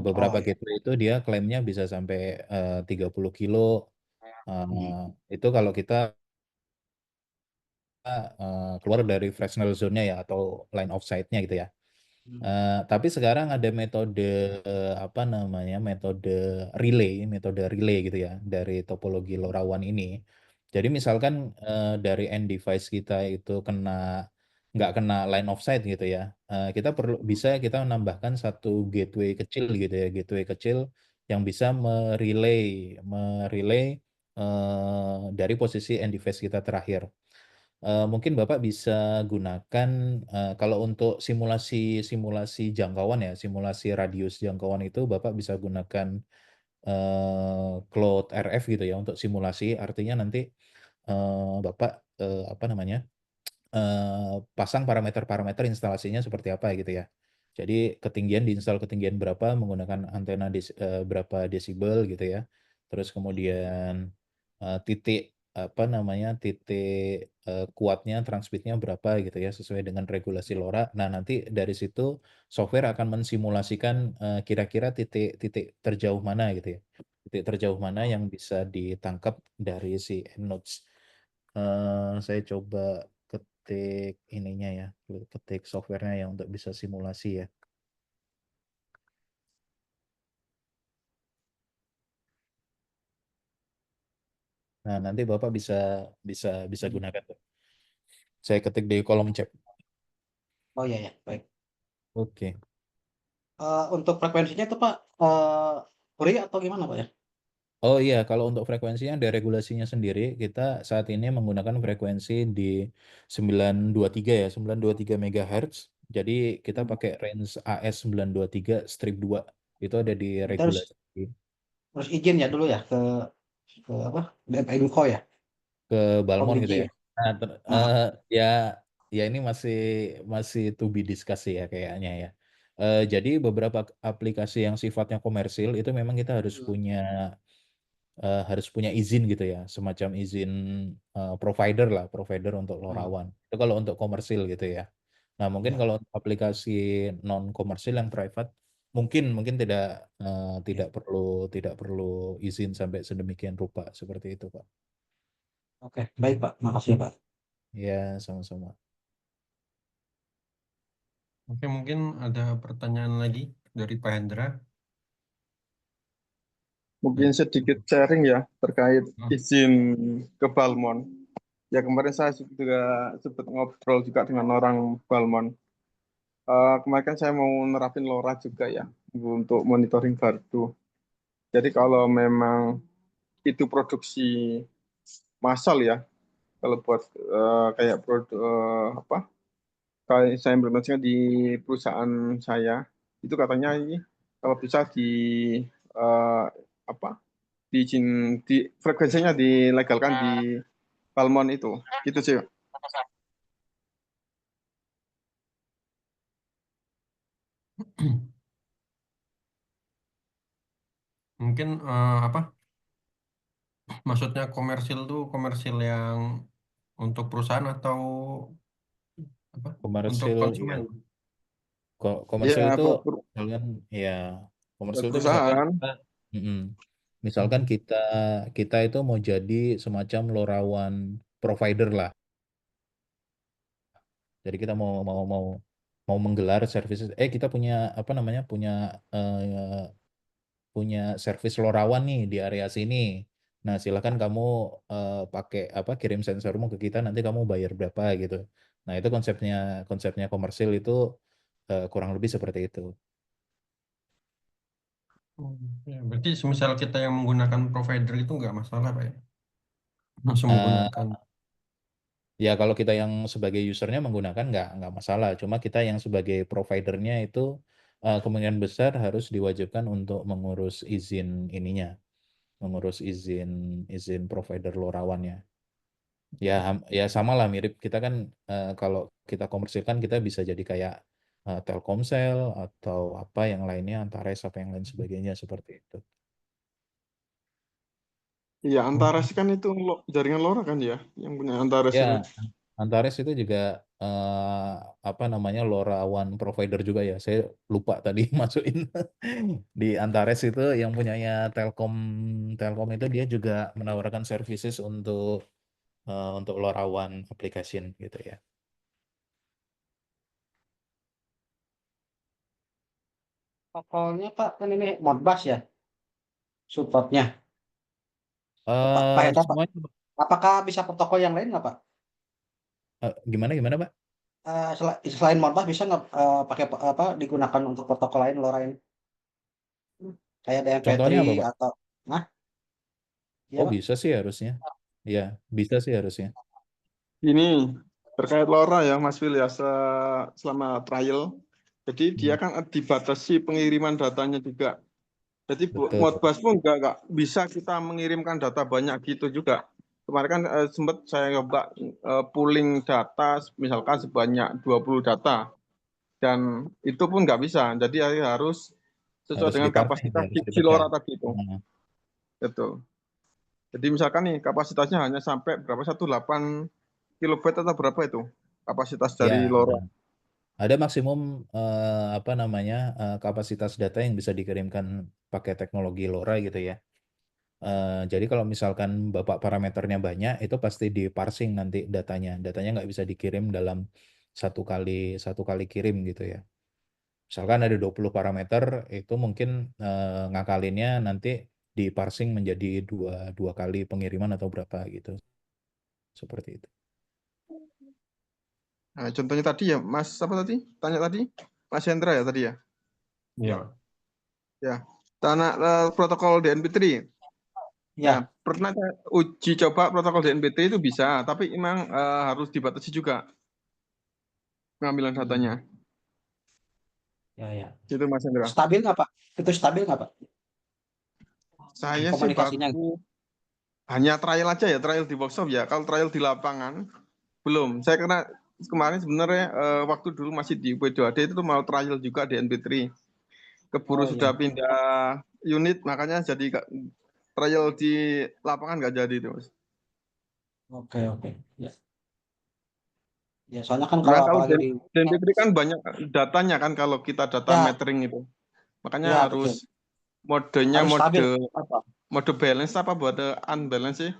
Beberapa Oh, iya. gateway itu dia klaimnya bisa sampai 30 kilo. Itu kalau kita keluar dari Fresnel zone-nya ya atau line of sight-nya gitu ya. Tapi sekarang ada metode metode relay gitu ya dari topologi LoRaWAN ini. Jadi misalkan dari end device kita itu nggak kena line of sight gitu ya, kita kita menambahkan satu gateway kecil gitu ya, gateway kecil yang bisa merelay dari posisi end device kita terakhir. Mungkin Bapak bisa gunakan kalau untuk simulasi jangkauan ya, simulasi radius jangkauan itu Bapak bisa gunakan Cloud RF gitu ya untuk simulasi. Artinya nanti Bapak pasang parameter-parameter instalasinya seperti apa gitu ya. Jadi diinstal ketinggian berapa menggunakan antena berapa desibel gitu ya. Terus kemudian titik kuatnya transmitnya berapa gitu ya sesuai dengan regulasi LoRa. Nah, nanti dari situ software akan mensimulasikan kira-kira titik terjauh mana gitu ya. titik terjauh mana yang bisa ditangkap dari si EndNotes. Saya coba ketik ininya ya, ketik softwarenya ya untuk bisa simulasi ya. Nah, nanti Bapak bisa gunakan tuh. Saya ketik di kolom chat. Oh iya ya, baik. Oke. Untuk frekuensinya tuh Pak, free atau gimana Pak ya? Oh iya, kalau untuk frekuensinya ada regulasinya sendiri. Kita saat ini menggunakan frekuensi di 923 ya, 923 MHz. Jadi kita pakai range AS 923 strip 2. Itu ada di Berarti regulasi harus izin ya dulu ya ke apa? BMKOM ya? ke Balmon gitu Komdigi ya. ya? Nah, Nah, ya ini masih to be discuss ya kayaknya ya. Jadi beberapa aplikasi yang sifatnya komersil itu memang kita harus punya izin gitu ya, semacam izin provider untuk LoRaWAN. Itu kalau untuk komersil gitu ya. Nah, mungkin ya. kalau untuk aplikasi non komersil yang private mungkin tidak perlu izin sampai sedemikian rupa seperti itu, Pak. Oke, baik Pak. Makasih Pak. Ya, sama-sama. Oke, mungkin ada pertanyaan lagi dari Pak Hendra. Mungkin sedikit sharing ya terkait izin ke Balmon. Ya kemarin saya juga sempat ngobrol juga dengan orang Balmon. Kemarin kan saya mau nerapin LoRa juga ya untuk monitoring gardu. Jadi kalau memang itu produksi massal ya, kalau buat kayak produk apa? Kayak saya implementasikan di perusahaan saya, itu katanya ini kalau bisa di eh, apa? Diizin di frekuensinya dilegalkan di Balmon itu. Gitu sih. Mungkin apa? Maksudnya komersil tuh komersil yang untuk perusahaan atau apa? Untuk Komersil, konsumen. komersil Ya, itu buat misalkan ya komersil itu perusahaan. misalkan kita itu mau jadi semacam LoRaWAN provider lah. Jadi kita mau menggelar services. Kita punya apa namanya punya service LoRaWAN nih di area sini. Nah, silakan kamu pakai kirim sensormu ke kita, nanti kamu bayar berapa gitu. Nah, itu konsepnya komersil itu kurang lebih seperti itu. Ya, berarti semisal kita yang menggunakan provider itu nggak masalah, Pak ya? Langsung menggunakan. Ya kalau kita yang sebagai usernya menggunakan nggak masalah. Cuma kita yang sebagai providernya itu kemungkinan besar harus diwajibkan untuk mengurus izin ininya, mengurus izin provider LoRaWAN-nya. Ya sama lah mirip kita kan kalau kita komersilkan kita bisa jadi kayak Telkomsel atau apa yang lainnya, Antares apa yang lain sebagainya seperti itu. Iya, Antares kan itu jaringan LoRa kan ya, yang punya Antares Ya, itu. Antares itu juga LoRaWAN provider juga ya. Saya lupa tadi masukin di Antares itu yang punyanya Telkom itu dia juga menawarkan services untuk LoRaWAN application gitu ya. Protokolnya Pak kan ini Modbus ya supportnya. Pak Hendra Pak, Semuanya apakah bisa protokol yang lain nggak Pak? gimana Pak? Selain Modbus bisa nggak pakai apa digunakan untuk protokol lain LoRa ini? Kayak DMP3 Contohnya apa Pak? atau nah, iya Oh Pak. bisa sih harusnya. Ya bisa sih harusnya. Ini terkait LoRa ya Mas Wil ya, selama trial. Jadi dia kan dibatasi pengiriman datanya juga. Jadi Betul. Modbus pun nggak bisa kita mengirimkan data banyak gitu juga. Kemarin kan sempat saya coba pooling data misalkan sebanyak 20 data. Dan itu pun nggak bisa. Jadi harus sesuai Harus dengan dipartai, kapasitas harus si dipecah. LoRa tadi itu. Nah, Betul. Jadi misalkan nih kapasitasnya hanya sampai berapa 18 kilobyte atau berapa itu kapasitas dari ya, LoRa. ada maksimum kapasitas data yang bisa dikirimkan pakai teknologi LoRa gitu ya. Jadi kalau misalkan Bapak parameternya banyak, itu pasti di parsing nanti datanya. Datanya nggak bisa dikirim dalam satu kali kirim gitu ya. Misalkan ada 20 parameter, itu mungkin ngakalinnya nanti di parsing menjadi dua kali pengiriman atau berapa gitu. Seperti itu. Nah, contohnya tadi ya, Mas apa tadi? Tanya tadi, Mas Hendra ya tadi ya. Iya, Pak. Ya, protokol DNP3. Ya, Nah, pernah saya uji coba protokol DNP3 itu bisa, tapi memang harus dibatasi juga pengambilan datanya. ya. Gitu Mas Hendra. Stabil nggak Pak? Itu stabil nggak Pak? Saya sih Komunikasinya. baku hanya trial aja ya, trial di workshop ya. Kalau trial di lapangan belum. Saya karena kemarin sebenarnya waktu dulu masih di UP2AD itu tuh mau trial juga di NP3. Keburu Oh sudah iya. pindah unit, makanya jadi trial di lapangan nggak jadi itu, Mas. Oke. Ya. Ya, soalnya kan Nah, kalau kalau apalagi di DNP3 kan banyak datanya kan kalau kita data ya, metering itu. Makanya ya betul. harus modenya Harus stabil. mode balance apa mode unbalance sih?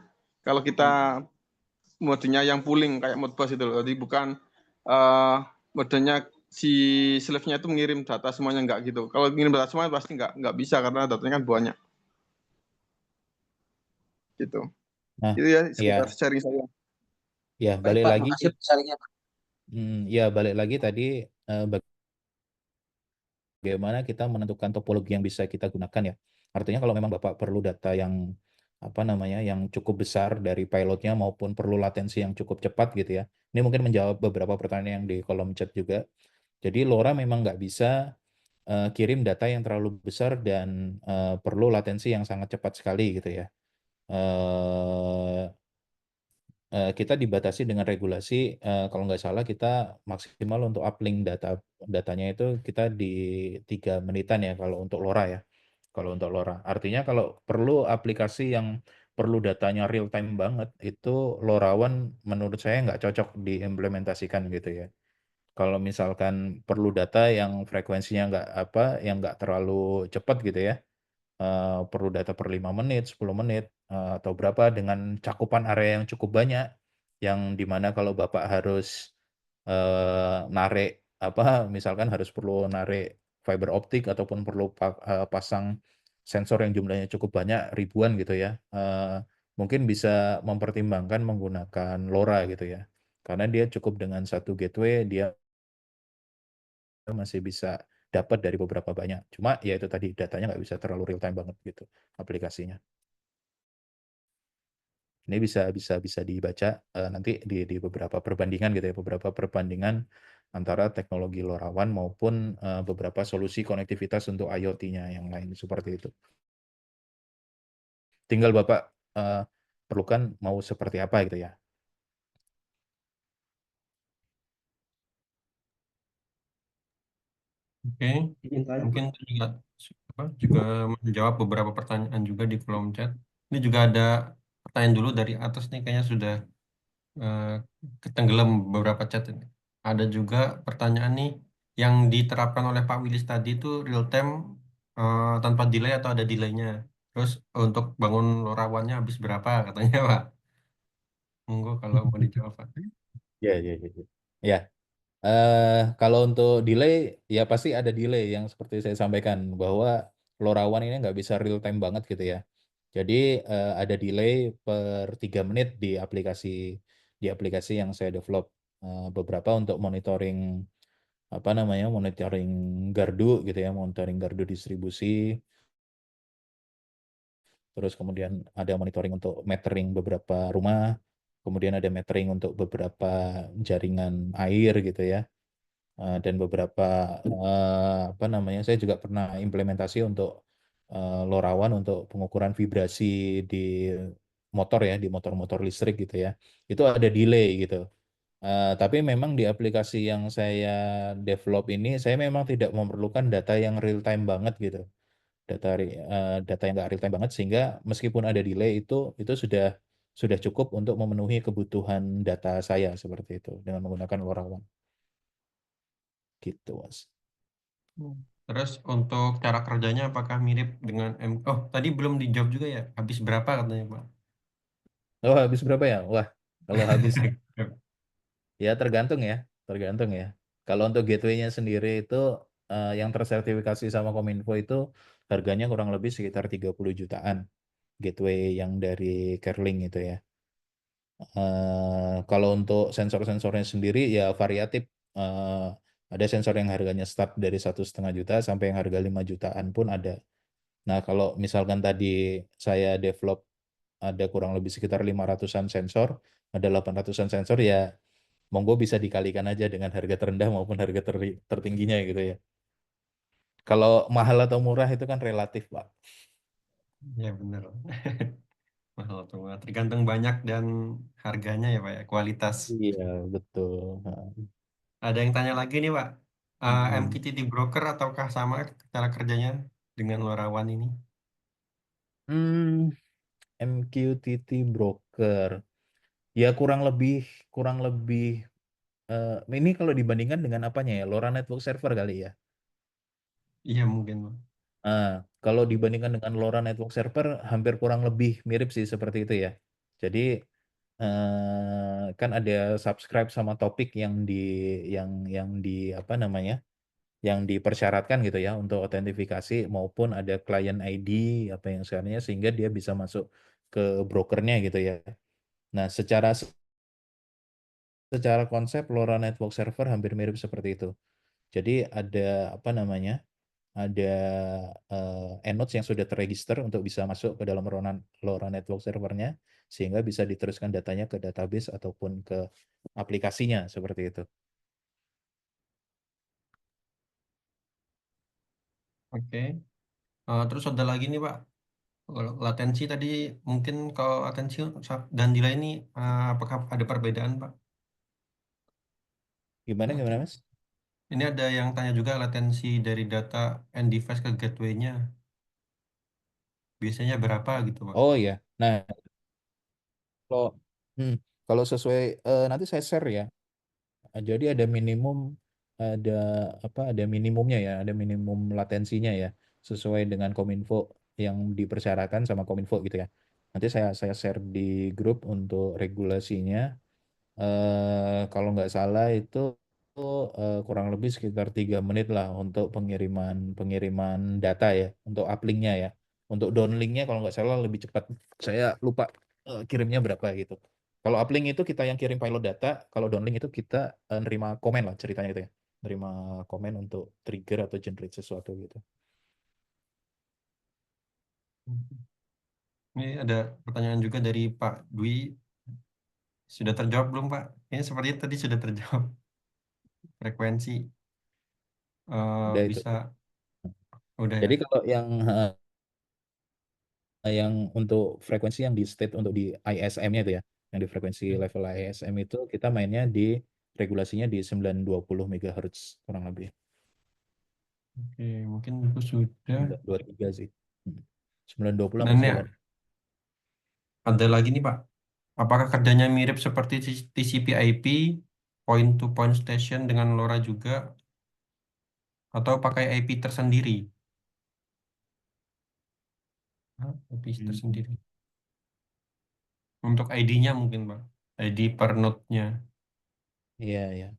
Kalau kita modenya yang pooling kayak Modbus itu loh. Jadi bukan modenya si slave-nya itu mengirim data semuanya enggak gitu. Kalau mengirim data semuanya pasti enggak bisa karena datanya kan banyak. Gitu. Nah, Itu ya ya, sekedar sharing saya. ya Baik balik Pak, lagi. makasih sharingnya Pak. Ya balik lagi tadi bagaimana kita menentukan topologi yang bisa kita gunakan ya. Artinya kalau memang Bapak perlu data yang yang cukup besar dari pilotnya maupun perlu latensi yang cukup cepat gitu ya. Ini mungkin menjawab beberapa pertanyaan yang di kolom chat juga. Jadi LoRa memang nggak bisa kirim data yang terlalu besar dan perlu latensi yang sangat cepat sekali gitu ya. Kita dibatasi dengan regulasi, kalau nggak salah kita maksimal untuk uplink datanya itu kita di 3 menitan ya kalau untuk LoRa ya. Kalau untuk LoRa. Artinya kalau perlu aplikasi yang perlu datanya real time banget, itu LoRaWAN menurut saya nggak cocok diimplementasikan gitu ya. Kalau misalkan perlu data yang frekuensinya yang nggak terlalu cepat gitu ya, perlu data per 5 menit, 10 menit, atau berapa dengan cakupan area yang cukup banyak, yang dimana kalau Bapak harus narik misalkan perlu narik fiber optik ataupun perlu pasang sensor yang jumlahnya cukup banyak, ribuan gitu ya, mungkin bisa mempertimbangkan menggunakan LoRa gitu ya. Karena dia cukup dengan satu gateway, dia masih bisa dapat dari beberapa banyak. Cuma ya itu tadi datanya nggak bisa terlalu real time banget gitu aplikasinya. Ini bisa dibaca nanti di beberapa perbandingan gitu ya, beberapa perbandingan antara teknologi LoRaWAN maupun beberapa solusi konektivitas untuk IoT-nya yang lain seperti itu. Tinggal Bapak perlukan mau seperti apa gitu ya. Oke, mungkin juga menjawab beberapa pertanyaan juga di kolom chat. Ini juga ada pertanyaan dulu dari atas nih, kayaknya sudah ketenggelam beberapa chat ini. Ada juga pertanyaan nih, yang diterapkan oleh Pak Willis tadi itu real time tanpa delay atau ada delaynya. Terus untuk bangun LoRaWAN-nya habis berapa katanya Pak? Monggo kalau mau dijawab Pak. Ya. Ya, kalau untuk delay, ya pasti ada delay yang seperti saya sampaikan, bahwa LoRaWAN ini nggak bisa real time banget gitu ya. Jadi ada delay per 3 menit di aplikasi yang saya develop. Beberapa untuk monitoring monitoring gardu gitu ya, monitoring gardu distribusi. Terus kemudian ada monitoring untuk metering beberapa rumah, kemudian ada metering untuk beberapa jaringan air gitu ya. Dan beberapa saya juga pernah implementasi untuk LoRaWAN untuk pengukuran vibrasi di motor ya, di motor-motor listrik gitu ya. Itu ada delay gitu. Tapi memang di aplikasi yang saya develop ini, saya memang tidak memerlukan data yang real time banget gitu. Data yang nggak real time banget, sehingga meskipun ada delay itu sudah cukup untuk memenuhi kebutuhan data saya seperti itu dengan menggunakan LoRaWAN. Gitu, Mas. Terus untuk cara kerjanya apakah mirip dengan Oh, tadi belum dijawab juga ya. Habis berapa katanya, Pak? Oh, habis berapa ya? Wah, kalau habis ya tergantung ya. Kalau untuk gateway-nya sendiri itu yang tersertifikasi sama Kominfo itu harganya kurang lebih sekitar 30 jutaan gateway yang dari Kerlink itu ya. Kalau untuk sensor-sensornya sendiri ya variatif. Ada sensor yang harganya start dari 1,5 juta sampai yang harga 5 jutaan pun ada. Nah, kalau misalkan tadi saya develop ada kurang lebih sekitar 500-an sensor, ada 800-an sensor ya monggo bisa dikalikan aja dengan harga terendah maupun harga tertingginya gitu ya. Kalau mahal atau murah itu kan relatif, Pak. Ya benar. Mahal atau murah. Tergantung banyak dan harganya ya Pak ya, kualitas. Iya, betul. Ada yang tanya lagi nih Pak. Mhm. MQTT broker ataukah sama cara kerjanya dengan LoRaWAN ini? MQTT broker. Ya kurang lebih ini kalau dibandingkan dengan apanya ya? LoRa Network Server kali ya. Iya mungkin Pak. Kalau dibandingkan dengan LoRa Network Server hampir kurang lebih mirip sih seperti itu ya. Jadi kan ada subscribe sama topik yang di apa namanya? Yang dipersyaratkan gitu ya untuk autentifikasi maupun ada client ID apa yang sebenarnya sehingga dia bisa masuk ke brokernya gitu ya. Nah, secara konsep LoRa Network Server hampir mirip seperti itu. Jadi ada apa namanya? Ada endnotes yang sudah terregister untuk bisa masuk ke dalam LoRa Network Servernya sehingga bisa diteruskan datanya ke database ataupun ke aplikasinya seperti itu. Oke. Terus ada lagi nih Pak. Kalau latensi tadi mungkin kalau latensi dan delay ini apakah ada perbedaan Pak? Gimana Mas? Ini ada yang tanya juga latensi dari data end device ke gateway-nya. Biasanya berapa gitu Pak? Oh iya. Nah, kalau hmm, kalau sesuai nanti saya share ya. Jadi ada ada minimumnya ya, ada minimum latensinya ya, sesuai dengan Kominfo yang dipersyaratkan sama Kominfo gitu ya. Nanti saya share di grup untuk regulasinya. Kalau nggak salah itu kurang lebih sekitar 3 menit lah untuk pengiriman data ya, untuk uplinknya ya. Untuk downlinknya kalau nggak salah lebih cepat. Saya lupa kirimnya berapa gitu. Kalau uplink itu kita yang kirim pilot data, kalau downlink itu kita nerima komen lah ceritanya gitu ya. Nerima komen untuk trigger atau generate sesuatu gitu. Ini ada pertanyaan juga dari Pak Dwi. Sudah terjawab belum Pak? Ini sepertinya tadi sudah terjawab. Frekuensi Udah itu. bisa udah ya. Jadi kalau yang untuk frekuensi yang di state untuk di ISM-nya itu ya, yang di frekuensi level ISM itu kita mainnya di regulasinya di 920 MHz kurang lebih. Oke, mungkin itu sudah. 923 sih. 920 Nah, sampai ini 9. ada lagi nih Pak. Apakah kerjanya mirip seperti TCP/IP, point to point station dengan LoRa juga, atau pakai IP tersendiri? Hah, IP tersendiri. Untuk ID-nya mungkin Pak. ID per node-nya. Iya, ya.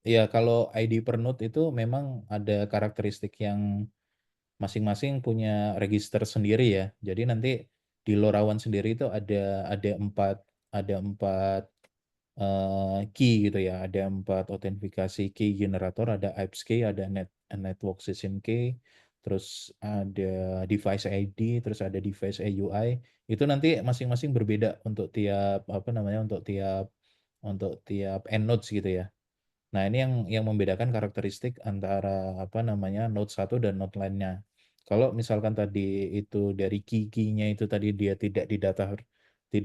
Iya, kalau ID per node itu memang ada karakteristik yang masing-masing punya register sendiri ya. Jadi nanti di LoRaWAN sendiri itu ada empat key gitu ya. Ada 4 autentifikasi key generator, ada IPS key, ada network session key, terus ada device ID, terus ada device AUI. Itu nanti masing-masing berbeda untuk tiap apa namanya untuk tiap endnodes gitu ya. Nah, ini yang membedakan karakteristik antara apa namanya node satu dan node lainnya. Kalau misalkan tadi itu dari key-nya itu tadi dia tidak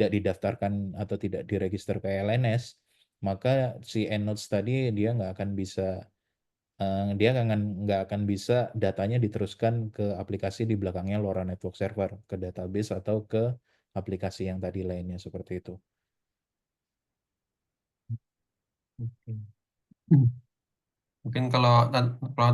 didaftarkan atau tidak diregister ke LNS, maka si endnodes tadi dia nggak akan bisa datanya diteruskan ke aplikasi di belakangnya LoRa Network Server, ke database atau ke aplikasi yang tadi lainnya seperti itu. Oke. Mungkin kalau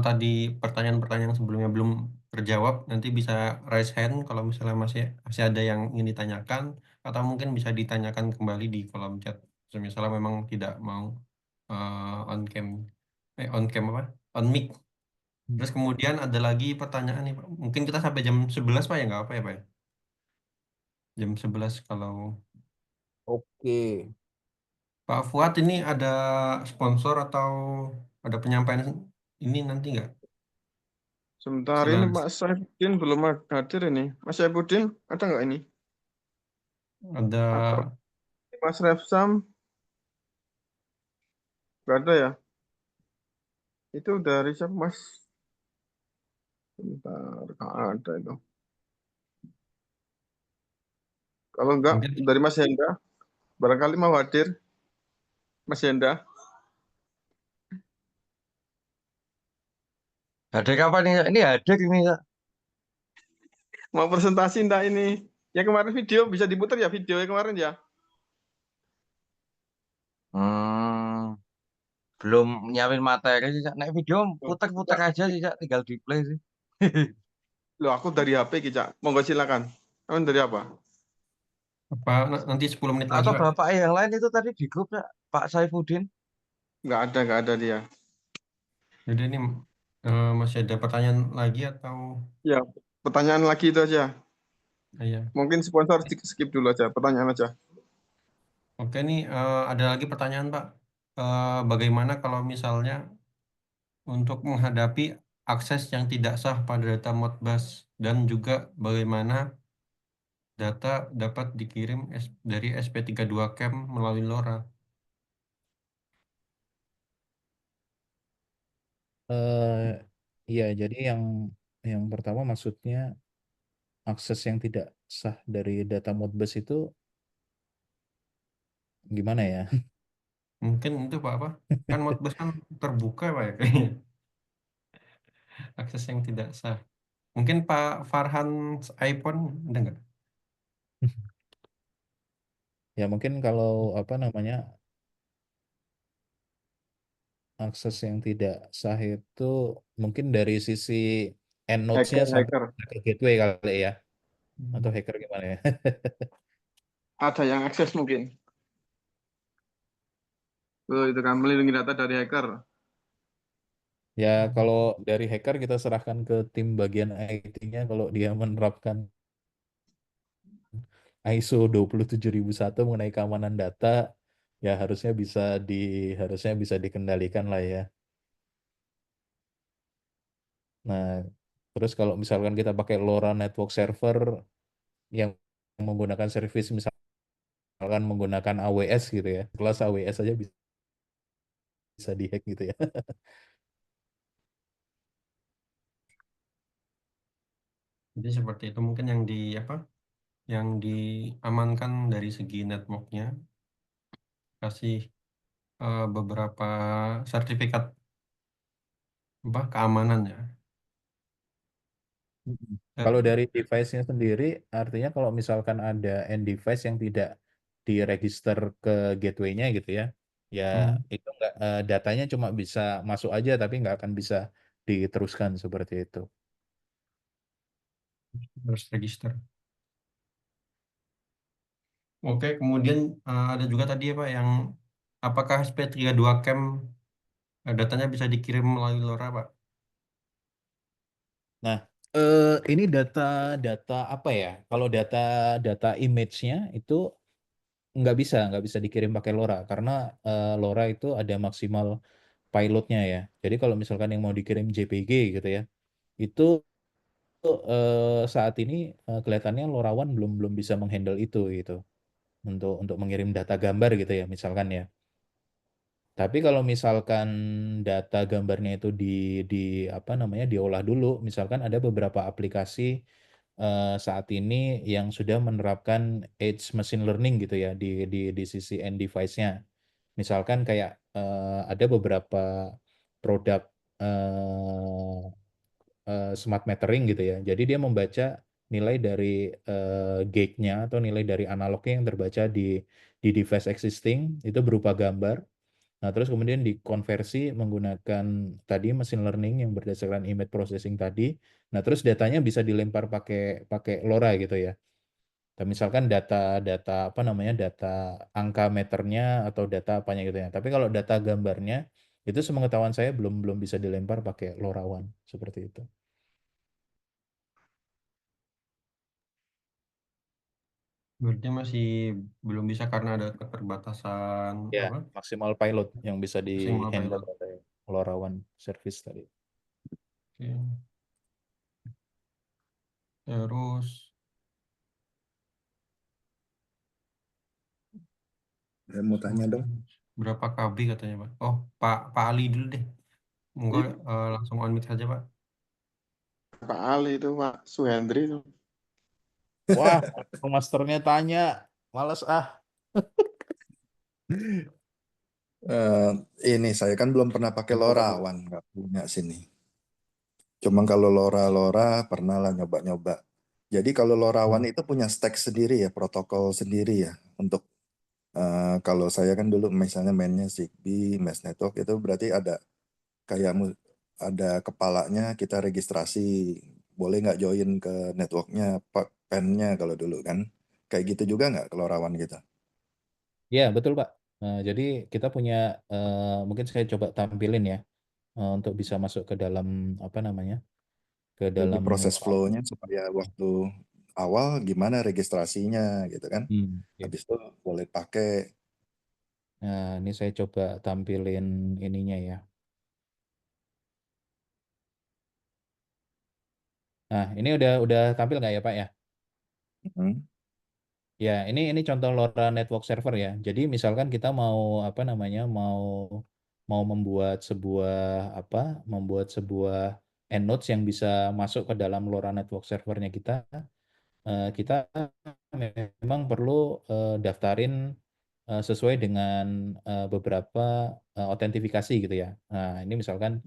tadi pertanyaan-pertanyaan sebelumnya belum terjawab, nanti bisa raise hand kalau misalnya masih ada yang ingin ditanyakan, atau mungkin bisa ditanyakan kembali di kolom chat. Misalnya memang tidak mau on cam, on cam apa? On mic. Terus kemudian ada lagi pertanyaan nih, Pak. Mungkin kita sampai jam 11 Pak ya, nggak apa ya Pak ya? Jam 11 kalau Oke. Pak Fuad ini ada sponsor atau ada penyampaian ini nanti nggak? Sebentar ini Selain Pak Saifuddin belum hadir ini. Mas Saifuddin ada nggak ini? ada Atau Mas Refsam nggak ada ya? Itu dari siapa Mas? Bentar, nggak ada itu. Kalau enggak mungkin dari Mas Hendra, barangkali mau hadir Mas Hendra. Hadir kapan nih? Kak? Ini hadir ini Kak. Mau presentasi enggak ini? Yang kemarin video bisa diputar ya video yang kemarin ya? Belum nyiapin materi sih Kak. Naik video putar-putar aja sih Kak, tinggal di play sih. Loh, aku dari HP Ki, Cak. Monggo silakan. Kamu dari apa? apa nanti 10 menit lagi Atau Pak. Bapak yang lain itu tadi di grup Kak, Pak Saifuddin. Nggak ada dia. Jadi ini masih ada pertanyaan lagi atau Ya, pertanyaan lagi itu aja. iya. Mungkin sponsor skip dulu aja, pertanyaan aja. Oke nih ada lagi pertanyaan Pak. Bagaimana kalau misalnya untuk menghadapi akses yang tidak sah pada data Modbus dan juga bagaimana data dapat dikirim dari SP32 Camp melalui LoRa? Iya, jadi yang pertama maksudnya akses yang tidak sah dari data Modbus itu gimana ya? Mungkin itu Pak apa? Kan Modbus kan terbuka Pak ya kayaknya. Akses yang tidak sah. Mungkin Pak Farhan iPhone ada nggak? Ya mungkin kalau apa namanya akses yang tidak sah itu mungkin dari sisi endnotes-nya sampai Hacker. ke gateway kali ya, atau Hmm. hacker gimana ya? Ada yang akses mungkin. Oh, itu kan melindungi data dari hacker. Ya kalau dari hacker kita serahkan ke tim bagian IT-nya kalau dia menerapkan ISO 27001 mengenai keamanan data, ya harusnya bisa dikendalikan lah ya. Nah, terus kalau misalkan kita pakai LoRa Network Server yang menggunakan service misalkan menggunakan AWS gitu ya, kelas AWS aja bisa dihack gitu ya. Jadi seperti itu mungkin yang di apa? Yang diamankan dari segi networknya, kasih beberapa sertifikat apa keamanan ya. Kalau dari device-nya sendiri, artinya kalau misalkan ada end device yang tidak diregister ke gateway-nya gitu ya, ya Hmm, itu enggak, datanya cuma bisa masuk aja tapi nggak akan bisa diteruskan seperti itu. harus register. Oke, kemudian ada juga tadi ya Pak yang apakah SP32 Camp datanya bisa dikirim melalui LoRa Pak? Nah, ini data apa ya? Kalau data image-nya itu nggak bisa dikirim pakai LoRa karena LoRa itu ada maksimal payload-nya ya. Jadi kalau misalkan yang mau dikirim JPG gitu ya, itu saat ini kelihatannya LoRaWAN belum belum bisa menghandle itu gitu untuk mengirim data gambar gitu ya misalkan ya. Tapi kalau misalkan data gambarnya itu di apa namanya diolah dulu, misalkan ada beberapa aplikasi saat ini yang sudah menerapkan edge machine learning gitu ya di sisi end device-nya. Misalkan kayak ada beberapa produk eh, smart metering gitu ya. Jadi dia membaca nilai dari gate-nya atau nilai dari analognya yang terbaca di device existing itu berupa gambar. Nah, terus kemudian dikonversi menggunakan tadi mesin learning yang berdasarkan image processing tadi. Nah, terus datanya bisa dilempar pakai LoRa gitu ya. Dan misalkan data apa namanya, data angka meternya atau data apanya gitu ya. Tapi kalau data gambarnya itu sepengetahuan saya belum bisa dilempar pakai LoRaWAN seperti itu. Berarti masih belum bisa karena ada keterbatasan Ya, apa? maksimal pilot yang bisa Maksimal di-handle pilot. oleh LoRaWAN service tadi. Oke. Terus Saya mau tanya dong. berapa KB katanya, Pak? Oh, Pak Ali dulu deh. Monggo langsung on mic saja, Pak. Pak Ali itu Pak Suhendri itu. Wah, masternya tanya. Males ah. Ini saya kan belum pernah pakai LoRaWAN, nggak punya sini. Cuma kalau LoRa pernah lah nyoba-nyoba. Jadi kalau LoRaWAN itu punya stack sendiri ya, protokol sendiri ya. Untuk kalau saya kan dulu misalnya mainnya Zigbee, Mesh Network itu berarti ada kayak ada kepalanya kita registrasi. Boleh nggak join ke networknya, PAN-nya kalau dulu kan. Kayak gitu juga nggak ke LoRaWAN gitu. Ya, betul, Pak. Jadi kita punya, mungkin saya coba tampilin ya, untuk bisa masuk ke dalam, apa namanya, ke Jadi dalam proses flow-nya supaya waktu awal gimana registrasinya gitu kan. ya. Habis itu boleh pakai. Nah, ini saya coba tampilin ininya ya. Nah, ini udah tampil nggak ya, Pak ya? Hmm. Ya, ini contoh LoRa Network Server ya. Jadi misalkan kita mau apa namanya, mau membuat sebuah endnodes yang bisa masuk ke dalam LoRa Network Servernya kita, kita memang perlu daftarin sesuai dengan beberapa autentifikasi gitu ya. Nah, ini misalkan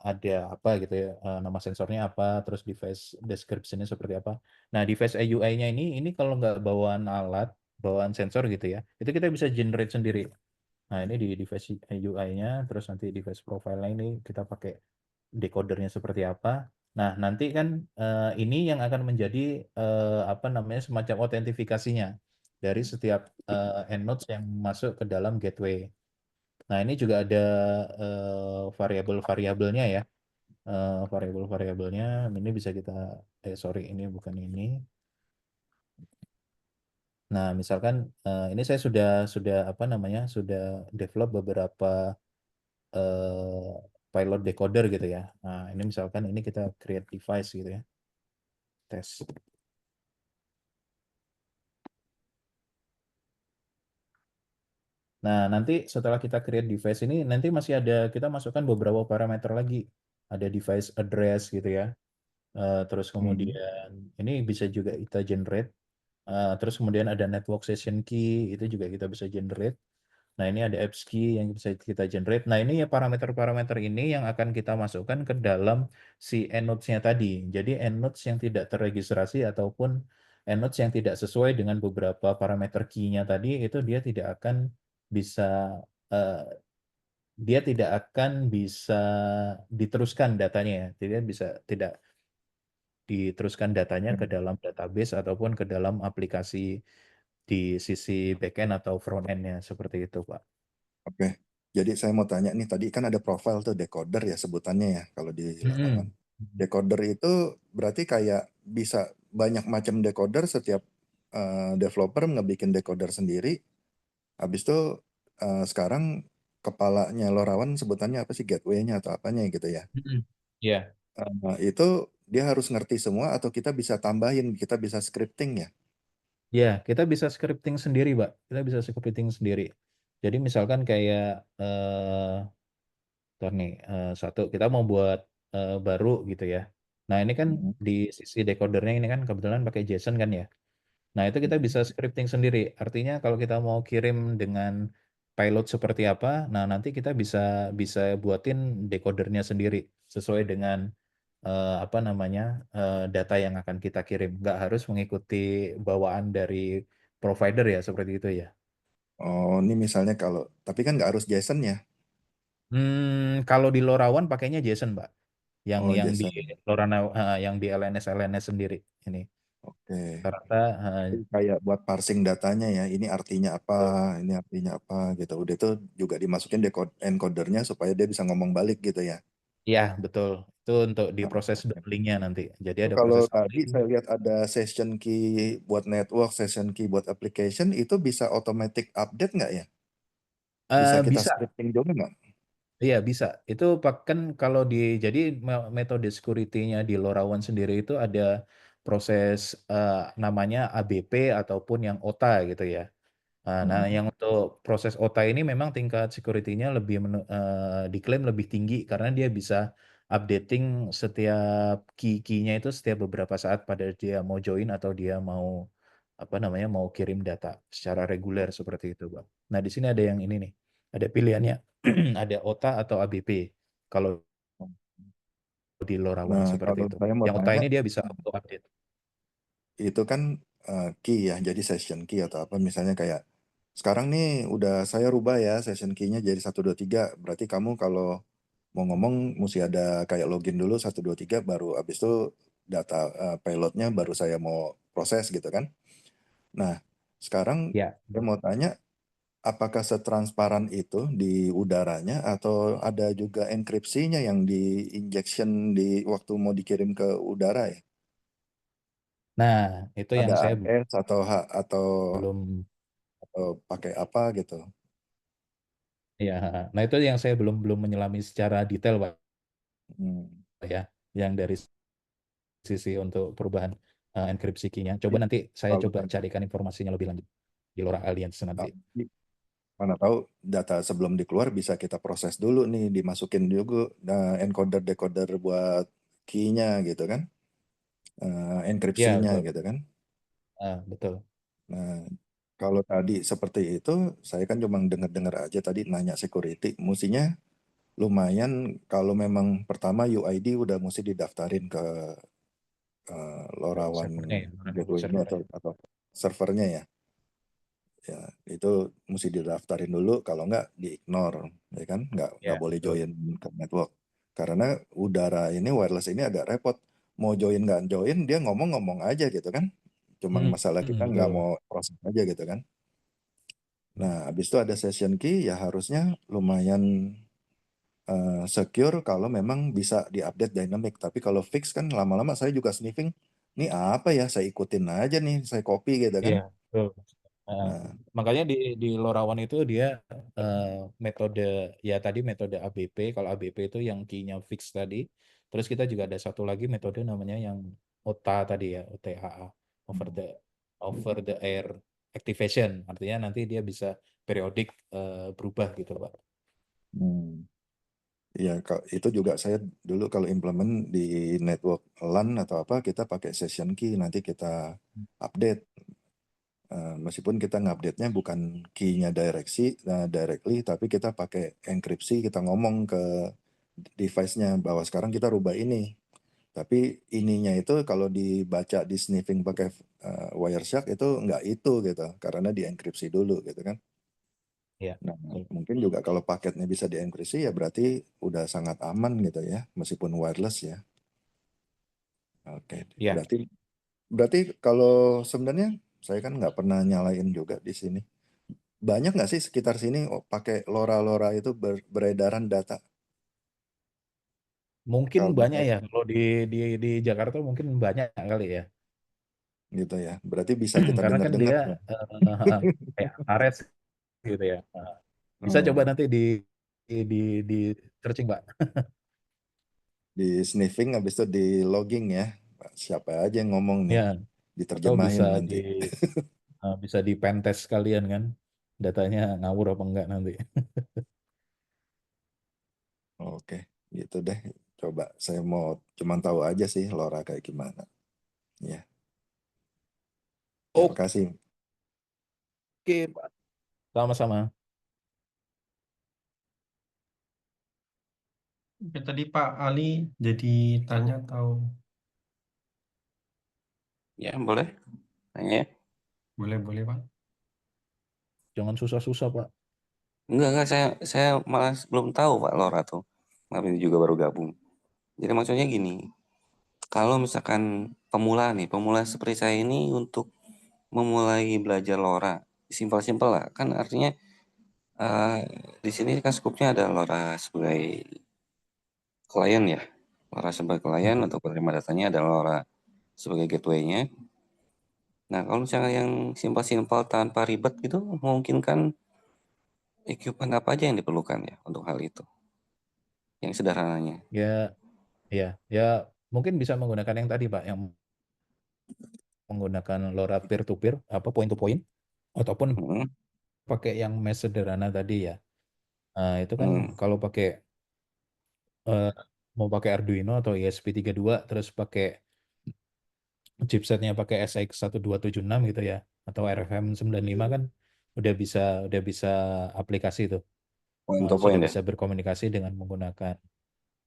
ada apa gitu ya, nama sensornya apa, terus device description-nya seperti apa. Nah, device AUI-nya ini kalau nggak bawaan sensor gitu ya, itu kita bisa generate sendiri. Nah, ini di device UI-nya, terus nanti device profile-nya ini kita pakai decodernya seperti apa. Nah, nanti kan ini yang akan menjadi apa namanya, semacam autentifikasinya dari setiap endnodes yang masuk ke dalam gateway. Nah, ini juga ada variabel-variabelnya ya. Variabel-variabelnya ini bisa kita, sorry, ini bukan ini. Nah, misalkan ini saya sudah apa namanya, sudah develop beberapa pilot decoder gitu ya. Nah, ini misalkan ini kita create device gitu ya. Tes. Nah, nanti setelah kita create device ini, nanti masih ada, kita masukkan beberapa parameter lagi. Ada device address gitu ya. Terus kemudian ini bisa juga kita generate. Terus kemudian ada network session key, itu juga kita bisa generate. Nah, ini ada apps key yang bisa kita generate. Nah, ini ya parameter-parameter ini yang akan kita masukkan ke dalam si endnodes-nya tadi. Jadi endnodes yang tidak terregistrasi ataupun endnodes yang tidak sesuai dengan beberapa parameter key-nya tadi, itu dia tidak akan bisa eh, diteruskan datanya ya. Tidak diteruskan datanya ke dalam database ataupun ke dalam aplikasi di sisi backend atau front end-nya seperti itu, Pak. Oke. Jadi saya mau tanya nih, tadi kan ada profile tuh decoder ya sebutannya ya kalau di LoRaWAN. Decoder itu berarti kayak bisa banyak macam decoder, setiap developer ngebikin decoder sendiri. Habis itu sekarang kepalanya LoRaWAN sebutannya apa sih, gateway-nya atau apanya gitu ya. Ya. Itu dia harus ngerti semua atau kita bisa tambahin, kita bisa scripting ya. Ya, kita bisa scripting sendiri, Pak. Kita bisa scripting sendiri. Jadi misalkan kayak ntar nih, satu kita mau buat baru gitu ya. Nah, ini kan di sisi decodernya ini kan kebetulan pakai JSON kan ya. Nah, itu kita bisa scripting sendiri. Artinya kalau kita mau kirim dengan payload seperti apa, nah nanti kita bisa bisa buatin decodernya sendiri sesuai dengan apa namanya, data yang akan kita kirim. Nggak harus mengikuti bawaan dari provider ya, seperti itu ya. Oh, ini misalnya tapi kan nggak harus JSON ya? Kalau di LoRaWAN pakainya JSON, Pak. Yang Oh, yang di JSON. yang di LNS sendiri ini. Oke. Rata-rata Jadi kayak buat parsing datanya ya, ini artinya apa, ini artinya apa gitu. Udah itu juga dimasukin encodernya supaya dia bisa ngomong balik gitu ya. ya betul. Itu untuk Nah, diproses oke. doublingnya nanti. Jadi ada Kalau proses tadi doubling. saya lihat ada session key buat network, session key buat application, itu bisa automatic update nggak ya? Bisa kita Bisa. scripting juga nggak? Iya bisa. Itu kan kalau jadi metode security-nya di LoRaWAN sendiri itu ada proses namanya ABP ataupun yang OTA gitu ya. Nah, yang untuk proses OTA ini memang tingkat security-nya diklaim lebih tinggi karena dia bisa updating setiap key-nya itu setiap beberapa saat pada dia mau join atau dia mau kirim data secara reguler seperti itu, Bang. Nah, di sini ada yang ini nih. Ada pilihannya. Ada OTA atau ABP. Kalau di LoRaWAN Nah, seperti kalau itu. saya mau Yang OTA tanya, ini dia bisa auto update. itu kan key ya, jadi session key atau apa, misalnya kayak sekarang nih udah saya rubah ya session key-nya jadi 123, berarti kamu kalau mau ngomong mesti ada kayak login dulu 123, baru habis itu data payloadnya baru saya mau proses gitu kan. Nah, sekarang Ya. saya mau tanya, apakah setransparan itu di udaranya atau ada juga enkripsinya yang di injection di waktu mau dikirim ke udara ya? Nah, itu yang Ada saya AES atau belum pakai apa gitu? ya. Nah, itu yang saya belum menyelami secara detail, Pak, Hmm. ya. Yang dari sisi untuk perubahan enkripsi key-nya. Coba nanti saya Kalau coba carikan informasinya lebih lanjut di LoRa Alliance nanti. mana tahu data sebelum dikeluar bisa kita proses dulu nih, dimasukin juga encoder decoder buat key-nya gitu kan, Ya, enkripsinya betul. gitu kan. Betul. Nah, kalau tadi seperti itu, saya kan cuma dengar-dengar aja tadi nanya security, mestinya lumayan kalau memang pertama UID udah mesti didaftarin ke LoRaWAN Servernya ya, gateway-nya servernya. atau servernya ya. Ya, itu mesti didaftarin dulu, kalau nggak di-ignore, ya kan? Nggak Ya, boleh betul. join ke network. Karena udara ini, wireless ini agak repot. Mau join nggak join, dia ngomong-ngomong aja gitu kan. Cuman masalah kita nggak Betul. mau proses aja gitu kan. Nah, habis itu ada session key, ya harusnya lumayan secure kalau memang bisa diupdate dynamic. Tapi kalau fix kan lama-lama saya juga sniffing, ini apa ya, saya ikutin aja nih, saya copy gitu kan. Iya, betul. Nah, Makanya di LoRaWAN itu dia metode ya tadi metode ABP. Kalau ABP itu yang key-nya fix tadi. Terus kita juga ada satu lagi metode namanya yang OTA tadi ya, OTAA, over the air activation. Artinya nanti dia bisa periodik berubah gitu, Pak. ya, itu juga saya dulu kalau implement di network LAN atau apa, kita pakai session key, nanti kita update. Meskipun kita ngupdate-nya bukan key-nya directly, tapi kita pakai enkripsi, kita ngomong ke device-nya bahwa sekarang kita rubah ini. Tapi ininya itu kalau dibaca di sniffing pakai Wireshark itu nggak itu gitu, karena dienkripsi dulu gitu kan. Ya, Nah, betul. mungkin juga kalau paketnya bisa dienkripsi ya berarti udah sangat aman gitu ya, meskipun wireless ya. Oke, Ya, berarti kalau sebenarnya saya kan nggak pernah nyalain juga di sini. Banyak nggak sih sekitar sini pakai LoRa itu beredaran data? mungkin Kalau banyak ya. Kalau di Jakarta mungkin banyak kali ya. gitu ya, berarti bisa kita Karena kan dengar-dengar dia ya. kayak Ares gitu ya. Bisa coba Hmm. nanti di searching, Pak. Di sniffing habis itu di logging ya. Siapa aja yang ngomong nih, Ya, atau diterjemahin nanti. bisa di pen test sekalian kan. Datanya ngawur apa enggak nanti. Oke, gitu deh. Coba saya mau cuman tahu aja sih LoRa kayak gimana. Ya, terima kasih. Oke, Pak. Sama-sama. Oke, tadi Pak Ali jadi tanya atau Ya, boleh. Tanya ya. boleh Pak? Jangan susah-susah, Pak. Enggak, saya malah belum tahu Pak LoRa tuh. Tapi juga baru gabung. Jadi maksudnya gini, kalau misalkan pemula seperti saya ini untuk memulai belajar LoRa, simpel-simpel lah. Kan artinya di sini kan skupnya ada LoRa sebagai klien ya. LoRa sebagai klien untuk penerima datanya ada LoRa sebagai gateway-nya. Nah, kalau misalnya yang simpel-simpel tanpa ribet gitu, mungkin kan equipment apa aja yang diperlukan ya untuk hal itu? Yang sederhananya. Ya mungkin bisa menggunakan yang tadi, Pak, yang menggunakan LoRa peer-to-peer, point to point, ataupun Hmm, pakai yang mesh sederhana tadi ya. Nah, itu kan hmm. kalau pakai mau pakai Arduino atau ESP32 terus pakai chipsetnya pakai SX1276 gitu ya, atau RFM95 kan udah bisa aplikasi tuh. Point to Sudah point ya. bisa berkomunikasi dengan menggunakan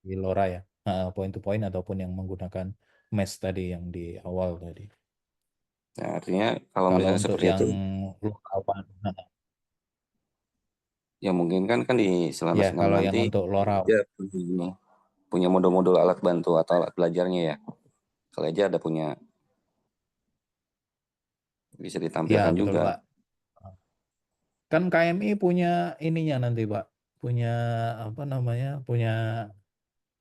di LoRa ya, point to point ataupun yang menggunakan mesh tadi yang di awal tadi. Nah, artinya kalau Kalau misalnya untuk seperti yang itu, LoRaWAN, ya mungkin kan di Selama ya 6 kalau yang nanti untuk LoRaWAN, dia punya modul-modul alat bantu atau alat belajarnya ya. Kalau aja ada punya, bisa ya ditampilkan betul juga. Pak. Kan KMI punya ininya nanti Pak, punya punya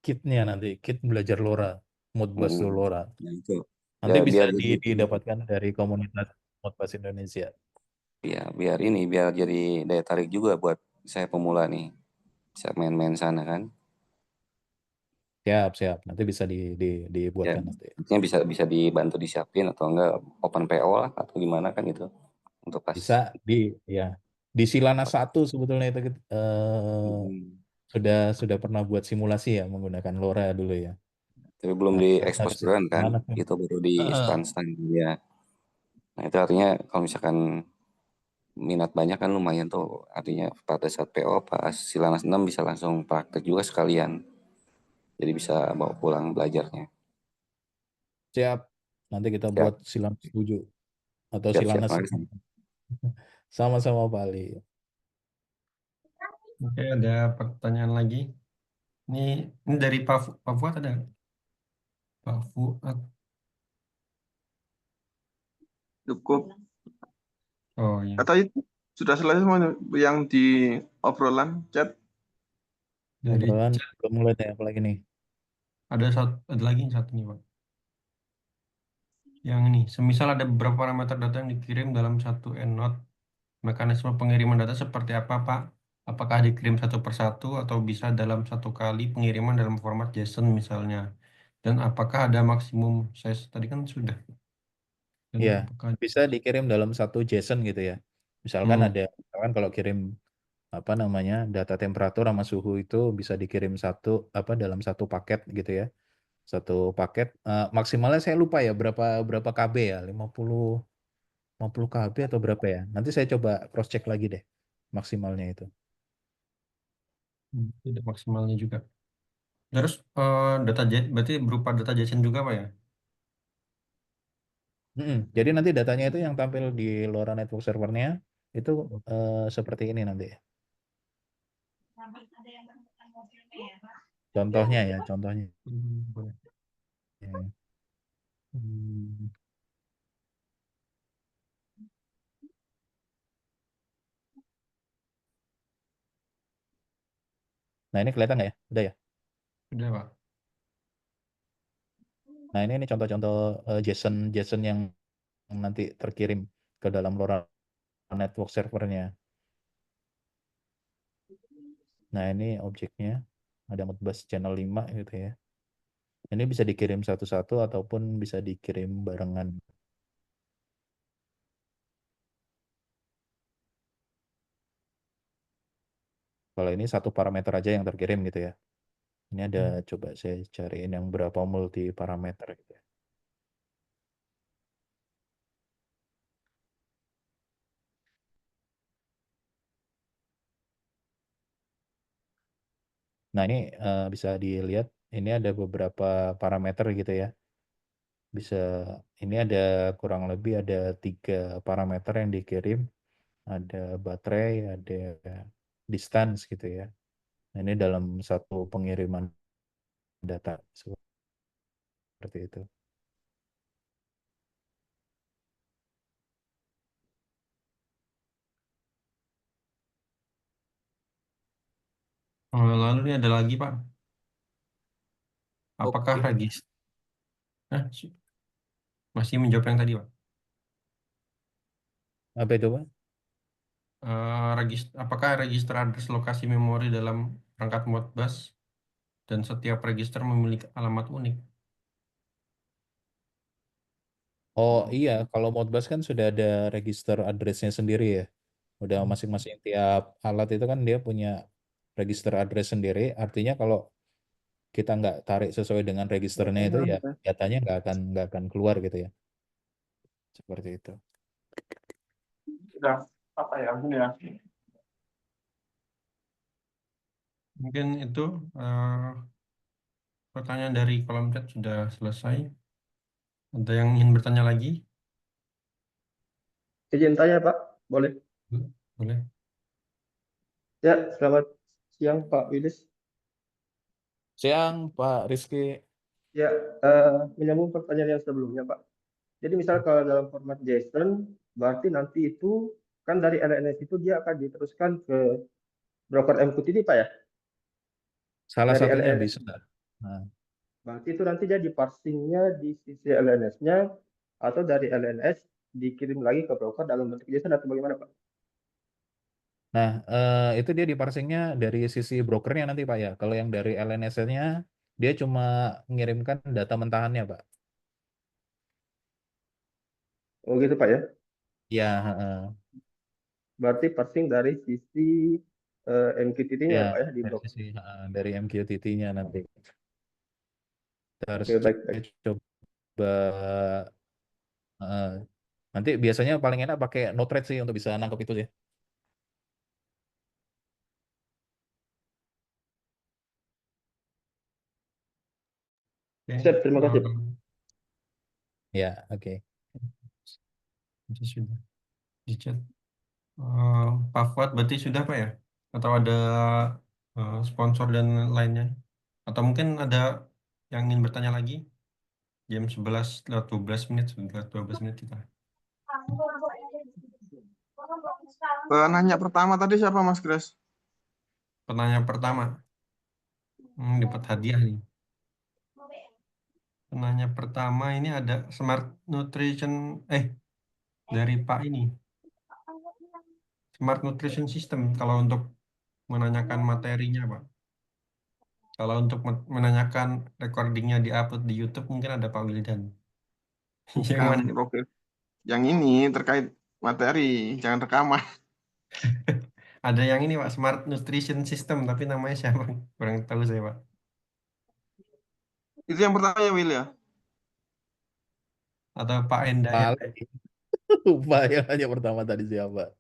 kitnya nanti, kit belajar LoRa, Modbus to Hmm, LoRa. nah itu. Nanti bisa Biar jadi didapatkan dari komunitas Modbus Indonesia. ya, biar jadi daya tarik juga buat saya pemula nih. Bisa main-main sana kan. Siap. Nanti bisa Ya, dibuatkan nanti. artinya bisa dibantu disiapin atau enggak open PO lah atau gimana kan itu untuk pas. Bisa di Silana 1 sebetulnya itu sudah pernah buat simulasi ya menggunakan LoRa dulu ya. Tapi belum Nah, diekspos harus keren kan, Silana. itu baru di Heeh. stand ya. Nah itu artinya kalau misalkan minat banyak kan lumayan tuh, artinya pada saat PO pas Silanas 6 bisa langsung praktek juga sekalian, jadi bisa bawa pulang belajarnya. Siap. Nanti kita Siap, buat Silana 7 atau siap, Silana mari. 9. Sama-sama Pak Ali. Oke, ada pertanyaan lagi. Ini dari Pak Fuad ada? Pak Fuad. Cukup. Oh iya. Atau itu sudah selesai semuanya yang di obrolan chat? Dari Obrolan chat belum mulai ya apalagi nih. ada lagi satu nih Pak. Yang ini, semisal ada beberapa parameter data yang dikirim dalam satu ENOD, mekanisme pengiriman data seperti apa Pak? Apakah dikirim satu persatu atau bisa dalam satu kali pengiriman dalam format JSON misalnya? Dan apakah ada maksimum size? Tadi kan sudah. Dan Iya, apakah bisa dikirim dalam satu JSON gitu ya. Misalkan kalau kirim data temperatur sama suhu itu bisa dikirim dalam satu paket gitu ya. Satu paket maksimalnya saya lupa ya berapa KB ya, 50 KB atau berapa ya. Nanti saya coba cross check lagi deh maksimalnya itu. tidak maksimalnya juga? Terus berarti berupa data JSON juga Pak ya? Jadi nanti datanya itu yang tampil di LoRa Network Servernya itu seperti ini nanti. Contohnya. Boleh. Ya. Hmm, Nah ini kelihatan nggak ya? Udah ya? Udah Pak. Nah ini contoh-contoh JSON yang nanti terkirim ke dalam LoRa Network Servernya. Nah ini objeknya ada Modbus channel 5 gitu ya. Ini bisa dikirim satu-satu ataupun bisa dikirim barengan. Kalau ini satu parameter aja yang terkirim gitu ya. Ini ada coba saya cariin yang berapa multi parameter gitu ya. Nah ini bisa dilihat ini ada beberapa parameter gitu ya. Ini ada kurang lebih ada 3 parameter yang dikirim ada baterai, ada distance gitu ya. Nah, ini dalam satu pengiriman data seperti itu. Lalu ini ada lagi Pak. Apakah Oke. register masih menjawab yang tadi Pak? Apa itu, Pak? Apakah register address lokasi memori dalam perangkat Modbus dan setiap register memiliki alamat unik? Oh iya, kalau Modbus kan sudah ada register address-nya sendiri ya. Udah masing-masing tiap alat itu kan dia punya register address sendiri. Artinya kalau kita nggak tarik sesuai dengan registernya itu ya datanya nggak akan keluar gitu ya. Seperti itu. Sudah apa ya? Ini ya. Mungkin itu pertanyaan dari kolom chat sudah selesai. Ada yang ingin bertanya lagi? Izin tanya Pak, boleh? Boleh. Ya, selamat siang Pak Wilis. Siang Pak Rizky. Ya, menyambung pertanyaan yang sebelumnya Pak. Jadi misal kalau dalam format JSON, berarti nanti itu kan dari LNS itu dia akan diteruskan ke broker MQTT Pak ya? Salah Dari satunya LNS. bisa. Nah, Berarti itu nanti dia parsingnya di sisi LNS-nya atau dari LNS dikirim lagi ke broker dalam bentuk JSON atau bagaimana Pak? Nah, itu dia diparsingnya dari sisi brokernya nanti Pak ya. Kalau yang dari LNS-nya dia cuma mengirimkan data mentahannya Pak. Oh gitu Pak ya? Ya, Berarti parsing dari sisi MQTT-nya ya ya Pak ya di dari broker. sisi dari MQTT-nya nanti. Kita harus Oke, baik. coba nanti biasanya paling enak pakai Node-RED sih untuk bisa nangkep itu sih. Siap, terima kasih Pak. Ya, oke. Itu sudah di chat. Pak Fuad berarti sudah Pak ya? Atau ada sponsor dan lainnya? Atau mungkin ada yang ingin bertanya lagi? Jam 11 lewat 12 menit, sudah 12 menit kita. Penanya pertama tadi siapa Mas Grace? Penanya pertama. Dapat hadiah nih. Penanya pertama ini ada Smart Nutrition, dari Pak ini. Smart Nutrition System, kalau untuk menanyakan materinya Pak. Kalau untuk menanyakan recordingnya di-upload di YouTube, mungkin ada Pak Wildan. Yang mana? Kan, oke. Yang ini terkait materi, jangan rekaman. Ada yang ini Pak, Smart Nutrition System, tapi namanya siapa? Kurang tahu saya Pak. Itu yang pertama ya Will ya? Atau Pak Endaya. Lupa yang hanya pertama tadi siapa?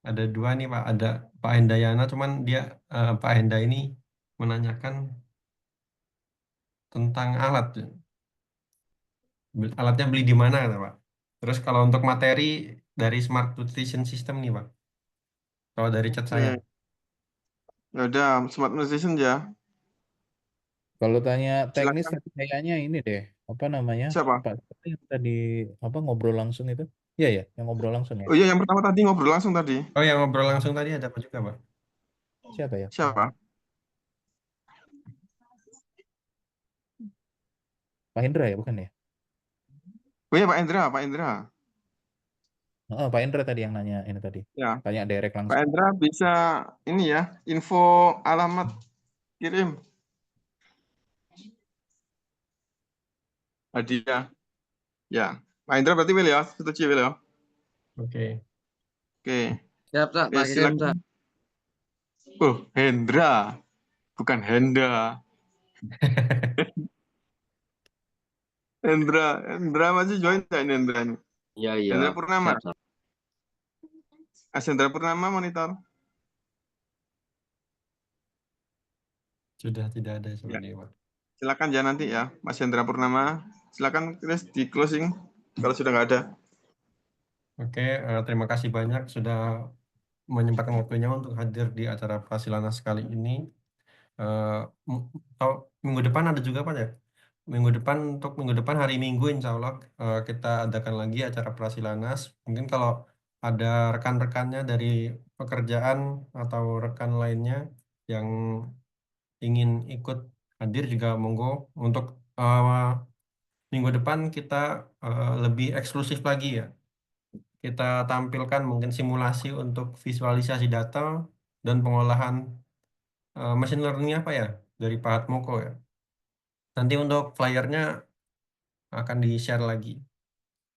Ada dua nih Pak, ada Pak Endayana, cuman dia Pak Enda ini menanyakan tentang alat. Alatnya beli di mana kata Pak. Terus kalau untuk materi dari Smart Nutrition System nih Pak. Kalau dari chat saya. Ya udah, Smart Nutrition ya. Kalau tanya teknis Silakan. kayaknya ini deh, apa namanya? Siapa? Pak yang tadi ngobrol langsung itu? Iya ya, yang ngobrol langsung ya. Oh iya, yang pertama tadi ngobrol langsung tadi. Oh yang ngobrol langsung tadi ada apa juga Pak? Siapa ya? Siapa? Pak Hendra ya, bukan ya? Oh iya, Pak Indra, Pak Indra. Oh, Pak Hendra tadi yang nanya ini tadi. Ya, Tanya direct Pak langsung. Indra bisa ini ya, info alamat kirim hadiah. Ya, Pak Indra berarti Will ya, setuju Will ya. Oke. Oke. Siap, Cak. Oke, Tak kirim, Cak. silakan. Oh, Hendra, bukan Henda. Hendra masih join tak ini Hendra ini? Iya, iya. Hendra Purnama. Siap, Cak. Hendra Purnama monitor. Sudah tidak ada Ya. sebenarnya Pak. Silakan ya nanti ya, Mas Hendra Purnama. Silakan Chris di closing kalau sudah nggak ada. Oke, terima kasih banyak sudah menyempatkan waktunya untuk hadir di acara Prasilanas kali ini. Minggu depan ada juga Pak ya? Minggu depan hari Minggu insya Allah kita adakan lagi acara Prasilanas. Mungkin kalau ada rekan-rekannya dari pekerjaan atau rekan lainnya yang ingin ikut hadir juga monggo. Untuk minggu depan kita lebih eksklusif lagi ya. Kita tampilkan mungkin simulasi untuk visualisasi data dan pengolahan machine learning apa ya dari Pak Atmoko ya. Nanti untuk flyernya akan di-share lagi.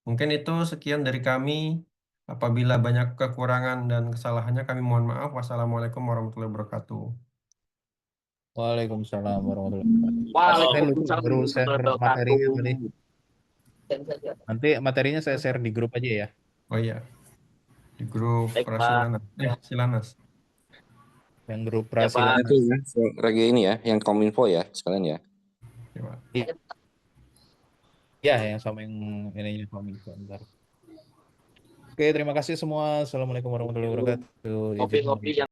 Mungkin itu sekian dari kami. Apabila banyak kekurangan dan kesalahannya kami mohon maaf. Wassalamualaikum warahmatullahi wabarakatuh. Waalaikumsalam warahmatullahi wabarakatuh. Saya lupa baru share materinya tadi. Nanti materinya saya share di grup aja ya. Oh iya, di grup Baik, Pak. Prasilanas. Silanas. Yang grup Ya, Pak. Prasilanas. Itu ya, Regi ini ya, yang Kominfo ya sekalian ya. Ya, Pak. Ya, yang sama yang ininya Kominfo. Bentar. Oke, terima kasih semua. Assalamualaikum warahmatullahi wabarakatuh. Kopi-kopi yang